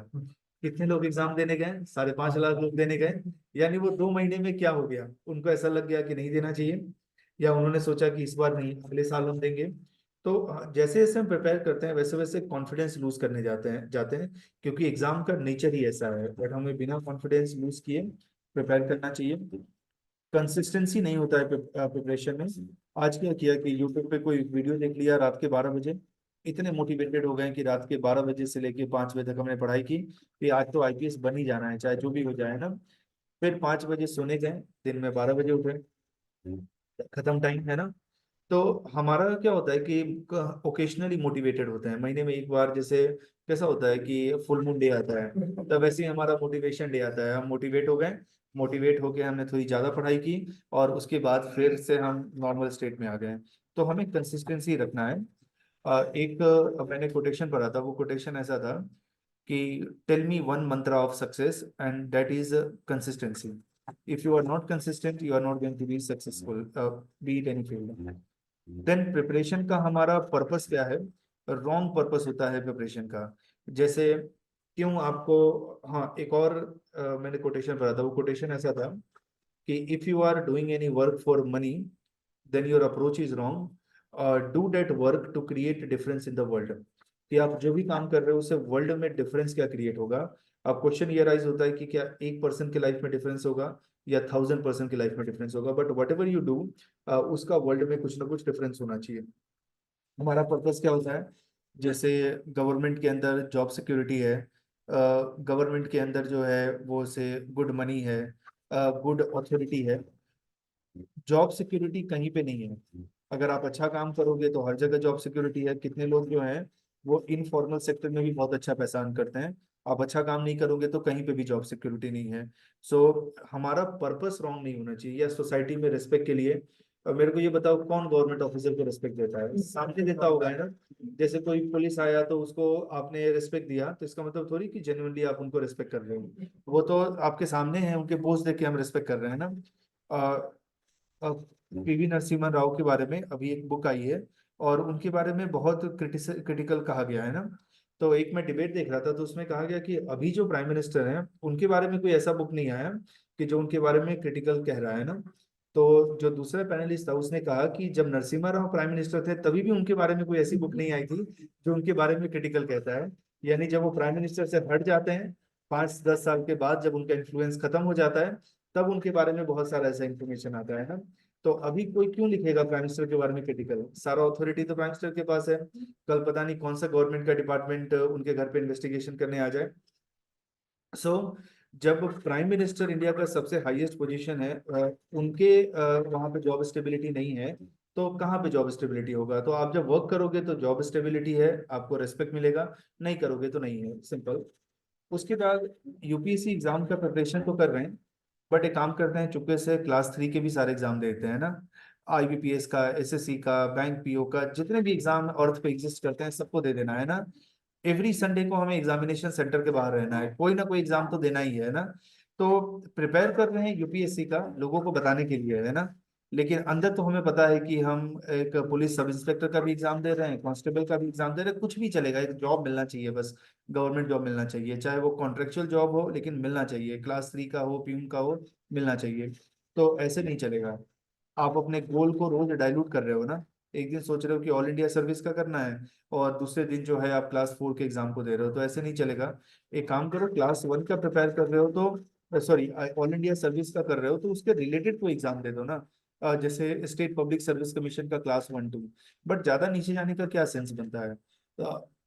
कितने लोग एग्जाम देने गए? 5.5 लाख लोग देने गए। यानी वो 2 महीने में क्या हो गया, उनको ऐसा लग गया कि नहीं देना चाहिए, या उन्होंने सोचा कि इस बार नहीं, अगले साल हम देंगे। तो जैसे जैसे हम प्रिपेयर करते हैं वैसे वैसे कॉन्फिडेंस लूज करने जाते हैं, क्योंकि एग्जाम का नेचर ही ऐसा है। बट हमें बिना कॉन्फिडेंस लूज किए प्रिपेयर करना चाहिए। कंसिस्टेंसी नहीं होता है प्रिपरेशन में। आज क्या किया कि यूट्यूब पे कोई वीडियो देख लिया रात के 12 बजे, इतने मोटिवेटेड हो गए कि रात के 12 बजे से लेके 5 बजे तक हमने पढ़ाई की कि आज तो आईपीएस बन ही जाना है चाहे जो भी हो जाए ना। फिर 5 बजे सोने गए, दिन में 12 बजे उठे, खत्म टाइम, है ना। तो हमारा क्या होता है कि ओकेशनली मोटिवेटेड होते हैं, महीने में एक बार, जैसे कैसा होता है कि फुल मून डे आता है, तब वैसे ही हमारा मोटिवेशन डे आता है, हम मोटिवेट हो गए, मोटिवेट होके हमने थोड़ी ज्यादा पढ़ाई की, और उसके बाद फिर से हम नॉर्मल स्टेट में आ गए। तो हमें कंसिस्टेंसी रखना है। एक मैंने कोटेशन पढ़ा था, वो कोटेशन ऐसा था कि tell me one mantra of success and that is consistency. If you are not consistent you are not going to be successful, be it any field. Then preparation का हमारा पर्पस क्या है? रॉन्ग पर्पस होता है preparation का। जैसे क्यों आपको, हाँ एक और मैंने कोटेशन पढ़ा था, वो कोटेशन ऐसा था कि if you are doing any work for money then your approach is wrong, do that work to create difference in the world. कि आप जो भी काम कर रहे हो उससे वर्ल्ड में डिफरेंस क्या क्रिएट होगा। अब क्वेश्चन ये राइज होता है कि क्या एक पर्सन की लाइफ में डिफरेंस होगा या 1000 पर्सन की लाइफ में डिफरेंस होगा, but what ever you do उसका वर्ल्ड में कुछ ना कुछ डिफरेंस होना चाहिए। हमारा पर्पस क्या होता है? जैसे गवर्नमेंट के अंदर जॉब सिक्योरिटी है, गवर्नमेंट के अंदर जो है वो से गुड मनी है, गुड अथॉरिटी है। जॉब सिक्योरिटी कहीं पे नहीं है। अगर आप अच्छा काम करोगे तो हर जगह जॉब सिक्योरिटी है। कितने लोग जो हैं वो इनफॉर्मल सेक्टर में भी बहुत अच्छा पैसा अर्न करते हैं। आप अच्छा काम नहीं करोगे तो कहीं पे भी जॉब सिक्योरिटी नहीं है। सो हमारा पर्पस रॉन्ग नहीं होना चाहिए, या सोसाइटी में रिस्पेक्ट के लिए। मेरे को ये बताओ कौन गवर्नमेंट ऑफिसर को रिस्पेक्ट देता है? सामने देता होगा, है ना। जैसे कोई पुलिस आया तो उसको आपने रिस्पेक्ट दिया, तो इसका मतलब थोड़ी कि जेन्युइनली आप उनको रिस्पेक्ट कर रहे हो। वो तो आपके सामने है, उनके पोस्ट देख के हम रिस्पेक्ट कर रहे हैं ना। पीवी नरसिम्हा राव के बारे में अभी एक बुक आई है और उनके बारे में बहुत क्रिटिकल कहा गया है ना। तो एक मैं डिबेट देख रहा था तो उसमें कहा गया कि अभी जो प्राइम मिनिस्टर हैं उनके बारे में कोई ऐसा बुक नहीं आया कि जो उनके बारे में क्रिटिकल कह रहा है ना। तो जो दूसरा पैनलिस्ट था उसने कहा कि जब नरसिम्हा राव प्राइम मिनिस्टर थे तभी भी उनके बारे में कोई ऐसी बुक नहीं आई थी जो उनके बारे में क्रिटिकल कहता है। यानी जब वो प्राइम मिनिस्टर से हट जाते हैं 5-10 साल के बाद जब उनका इन्फ्लुएंस खत्म हो जाता है तब उनके बारे में बहुत सारा ऐसा इन्फॉर्मेशन आता है ना। तो अभी कोई क्यों लिखेगा प्राइम मिनिस्टर के बारे में क्रिटिकल, सारा अथॉरिटी तो प्राइम मिनिस्टर के पास है। कल पता नहीं कौन सा गवर्नमेंट का डिपार्टमेंट उनके घर पे इन्वेस्टिगेशन करने आ जाए। सो जब प्राइम मिनिस्टर इंडिया का सबसे हाईएस्ट पोजीशन है उनके वहां पे जॉब स्टेबिलिटी नहीं है तो कहाँ पे जॉब स्टेबिलिटी होगा। तो आप जब वर्क करोगे तो जॉब स्टेबिलिटी है, आपको रेस्पेक्ट मिलेगा, नहीं करोगे तो नहीं है, सिंपल। उसके बाद यूपीएससी एग्जाम का प्रिपरेशन तो कर रहे हैं बट एक काम करते हैं चुपके से क्लास 3 के भी सारे एग्जाम देते हैं ना। आईबीपीएस का, एसएससी का, बैंक पीओ का, जितने भी एग्जाम अर्थ पे एग्जिस्ट करते हैं सबको दे देना है ना। एवरी संडे को हमें एग्जामिनेशन सेंटर के बाहर रहना है, कोई ना कोई एग्जाम तो देना ही है ना। तो प्रिपेयर कर रहे हैं यूपीएससी का लोगों को बताने के लिए है ना। लेकिन अंदर तो हमें पता है कि हम एक पुलिस सब इंस्पेक्टर का भी एग्जाम दे रहे हैं, कांस्टेबल का भी एग्जाम दे रहे हैं, कुछ भी चलेगा, एक जॉब मिलना चाहिए बस। गवर्नमेंट जॉब मिलना चाहिए, चाहे वो कॉन्ट्रेक्चुअल जॉब हो लेकिन मिलना चाहिए, क्लास 3 का हो, प्यून का हो, मिलना चाहिए। तो ऐसे नहीं चलेगा। आप अपने गोल को रोज डाइल्यूट कर रहे हो ना। एक दिन सोच रहे हो कि ऑल इंडिया सर्विस का करना है और दूसरे दिन जो है आप क्लास 4 के एग्जाम को दे रहे हो, तो ऐसे नहीं चलेगा। एक काम करो, क्लास 1 का प्रिपेयर कर रहे हो तो सॉरी ऑल इंडिया सर्विस का कर रहे हो तो उसके रिलेटेड कोई एग्जाम दे दो ना। जैसे स्टेट पब्लिक सर्विस कमीशन का क्लास 1-2। बट ज्यादा नीचे जाने का क्या सेंस बनता है।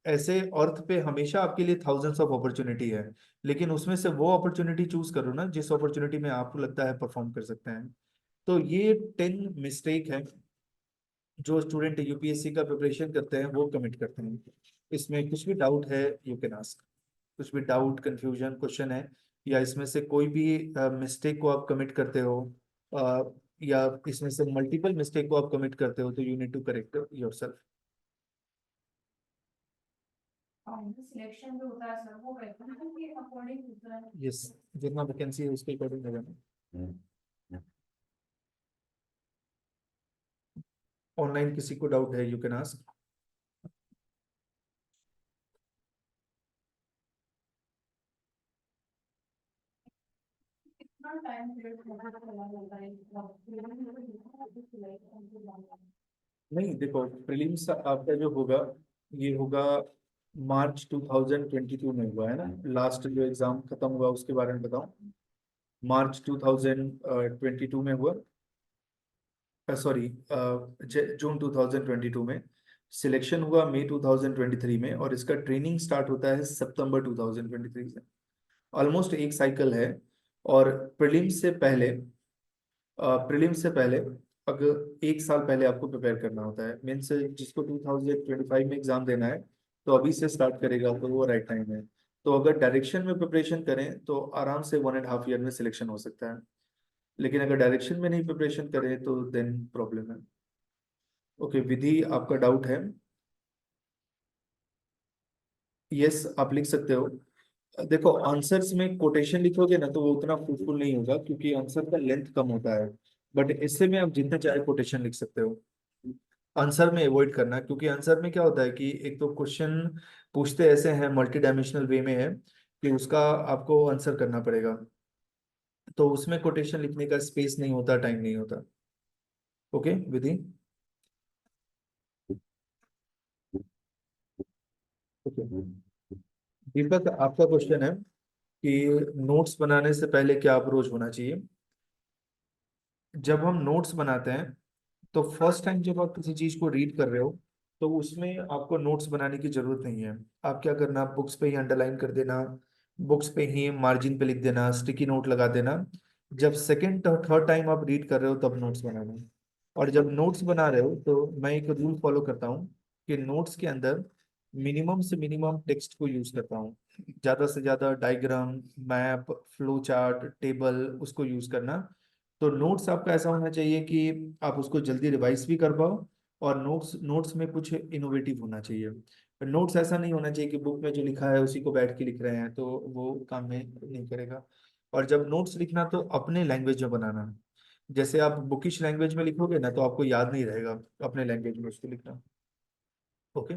ऐसे अर्थ पे हमेशा आपके लिए थाउजेंड्स ऑफ अपॉर्चुनिटी है, लेकिन उसमें से वो अपॉर्चुनिटी चूज करो ना जिस अपॉर्चुनिटी में आपको लगता है परफॉर्म कर सकते हैं। तो ये 10 मिस्टेक है जो स्टूडेंट यूपीएससी का प्रिपरेशन करते हैं वो कमिट करते हैं। इसमें कुछ भी डाउट है यू कैन आस्क, कुछ भी डाउट कंफ्यूजन क्वेश्चन है, या इसमें से कोई भी मिस्टेक को आप कमिट करते हो, अ, या इसमें से मल्टीपल मिस्टेक को आप कमिट करते हो तो you need to correct yourself. Selection जो होता है सर वो वैकेंसी के अकॉर्डिंग होता है। यस, जितना वैकेंसी है उसके अकॉर्डिंग होगा ना। ऑनलाइन किसी को डाउट है यू कैन आस्क। कितना टाइम पीरियड चला जाता है नहीं देखो, प्रीलिम्स आपका जो होगा ये होगा मार्च 2022 में हुआ है ना। लास्ट जो एग्जाम खत्म हुआ उसके बारे में बताऊं। मार्च 2022 में हुआ, सॉरी जून 2022 में। सिलेक्शन हुआ मई 2023 में और इसका ट्रेनिंग स्टार्ट होता है सितंबर 2023 से। ऑलमोस्ट एक साइकिल है। और प्रीलिम्स से पहले अगर एक साल पहले आपको प्रिपेयर करना होता है, मीन्स जिसको 2025 में एग्जाम देना है तो अभी से स्टार्ट करेगा तो वो राइट टाइम है। तो अगर डायरेक्शन में प्रिपरेशन करें तो आराम से 1.5 ईयर में सिलेक्शन हो सकता है। लेकिन अगर डायरेक्शन में नहीं प्रिपरेशन करें तो देन प्रॉब्लम है। ओके, विधि आपका डाउट है। यस, आप लिख सकते हो। देखो आंसर्स में कोटेशन लिखोगे ना तो वो उतना फ्रूटफुल नहीं होगा क्योंकि आंसर का लेंथ कम होता है। बट इससे में आप जितना चाहे कोटेशन लिख सकते हो। आंसर में अवॉइड करना, क्योंकि आंसर में क्या होता है कि एक तो क्वेश्चन पूछते ऐसे हैं, मल्टी डायमेंशनल वे में है कि उसका आपको आंसर करना पड़ेगा। तो उसमें कोटेशन लिखने का स्पेस नहीं होता, टाइम नहीं होता। ओके विधि। ओके दीपक, आपका क्वेश्चन है कि नोट्स बनाने से पहले क्या अप्रोच होना चाहिए। जब हम नोट्स बनाते हैं तो फर्स्ट टाइम जब आप किसी चीज को रीड कर रहे हो तो उसमें आपको नोट्स बनाने की जरूरत नहीं है। आप क्या करना, बुक्स पे ही अंडरलाइन कर देना, बुक्स पे ही मार्जिन पे लिख देना, स्टिकी नोट लगा देना। जब सेकंड थर्ड टाइम आप रीड कर रहे हो तब नोट्स बनाना। और जब नोट्स बना रहे हो तो मैं एक रूल फॉलो करता हूँ कि नोट्स के अंदर मिनिमम से मिनिमम टेक्स्ट को यूज करता हूँ। ज्यादा से ज्यादा diagram, map, flow chart, table उसको यूज करना। तो नोट्स आपका ऐसा होना चाहिए कि आप उसको जल्दी रिवाइज भी कर पाओ, और नोट्स नोट्स में कुछ इनोवेटिव होना चाहिए। नोट्स ऐसा नहीं होना चाहिए कि बुक में जो लिखा है उसी को बैठ के लिख रहे हैं, तो वो काम में नहीं करेगा। और जब नोट्स लिखना तो अपने लैंग्वेज में बनाना। जैसे आप बुकिश लैंग्वेज में लिखोगे ना तो आपको याद नहीं रहेगा, अपने लैंग्वेज में उसको लिखना। ओके,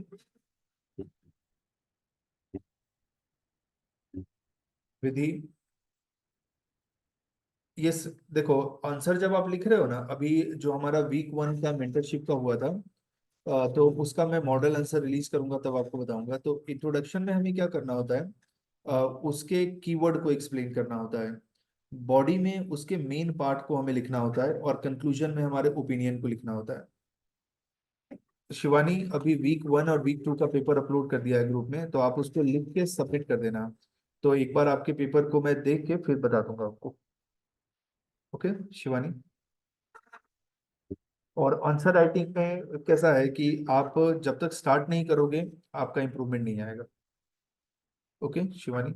विधि, यस। देखो, आंसर जब आप लिख रहे हो ना, अभी जो हमारा वीक 1 का मेंटरशिप का हुआ था, तो उसका मैं मॉडल आंसर रिलीज करूंगा तब आपको बताऊंगा। तो इंट्रोडक्शन में हमें क्या करना होता है, उसके कीवर्ड को एक्सप्लेन करना होता है, बॉडी में उसके मेन पार्ट को हमें लिखना होता है, और कंक्लूजन में हमारे ओपिनियन को लिखना होता है। शिवानी, अभी वीक 1 और वीक 2 का पेपर अपलोड कर दिया है ग्रुप में, तो आप उसको लिख के सबमिट कर देना। तो एक बार आपके पेपर को मैं देख के फिर बता दूंगा आपको। ओके शिवानी। और आंसर राइटिंग में कैसा है कि आप जब तक स्टार्ट नहीं करोगे आपका इंप्रूवमेंट नहीं आएगा। ओके शिवानी।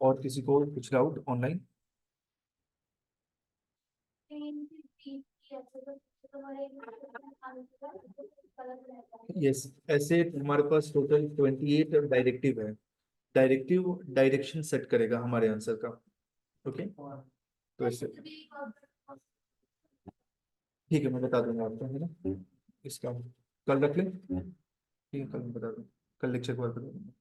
और किसी को कुछ डाउट ऑनलाइन? तीन की तीन की ऐसे तो तुम्हारे आंसर गलत रहता है। यस, ऐसे हमारे पास टोटल 28 डायरेक्टिव है। डायरेक्टिव डायरेक्शन सेट करेगा हमारे आंसर का। ओके, तो ऐसे ठीक है, मैं बता दूंगा आपको, है ना, इसका कल रख लें। ठीक है, कल मैं बता दूँ, कल लेक्चर के बाद बता दूंगा।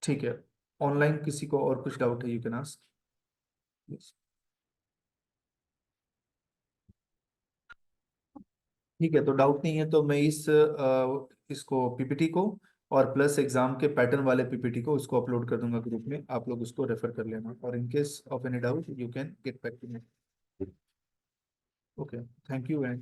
ठीक है, ऑनलाइन किसी को और कुछ डाउट है, यू कैन आस्क। ठीक है, तो डाउट नहीं है तो मैं इसको पीपीटी को और प्लस एग्जाम के पैटर्न वाले पीपीटी को उसको अपलोड कर दूंगा ग्रुप में, आप लोग उसको रेफर कर लेना, और in case of any doubt you can get back to me. Okay, thank you and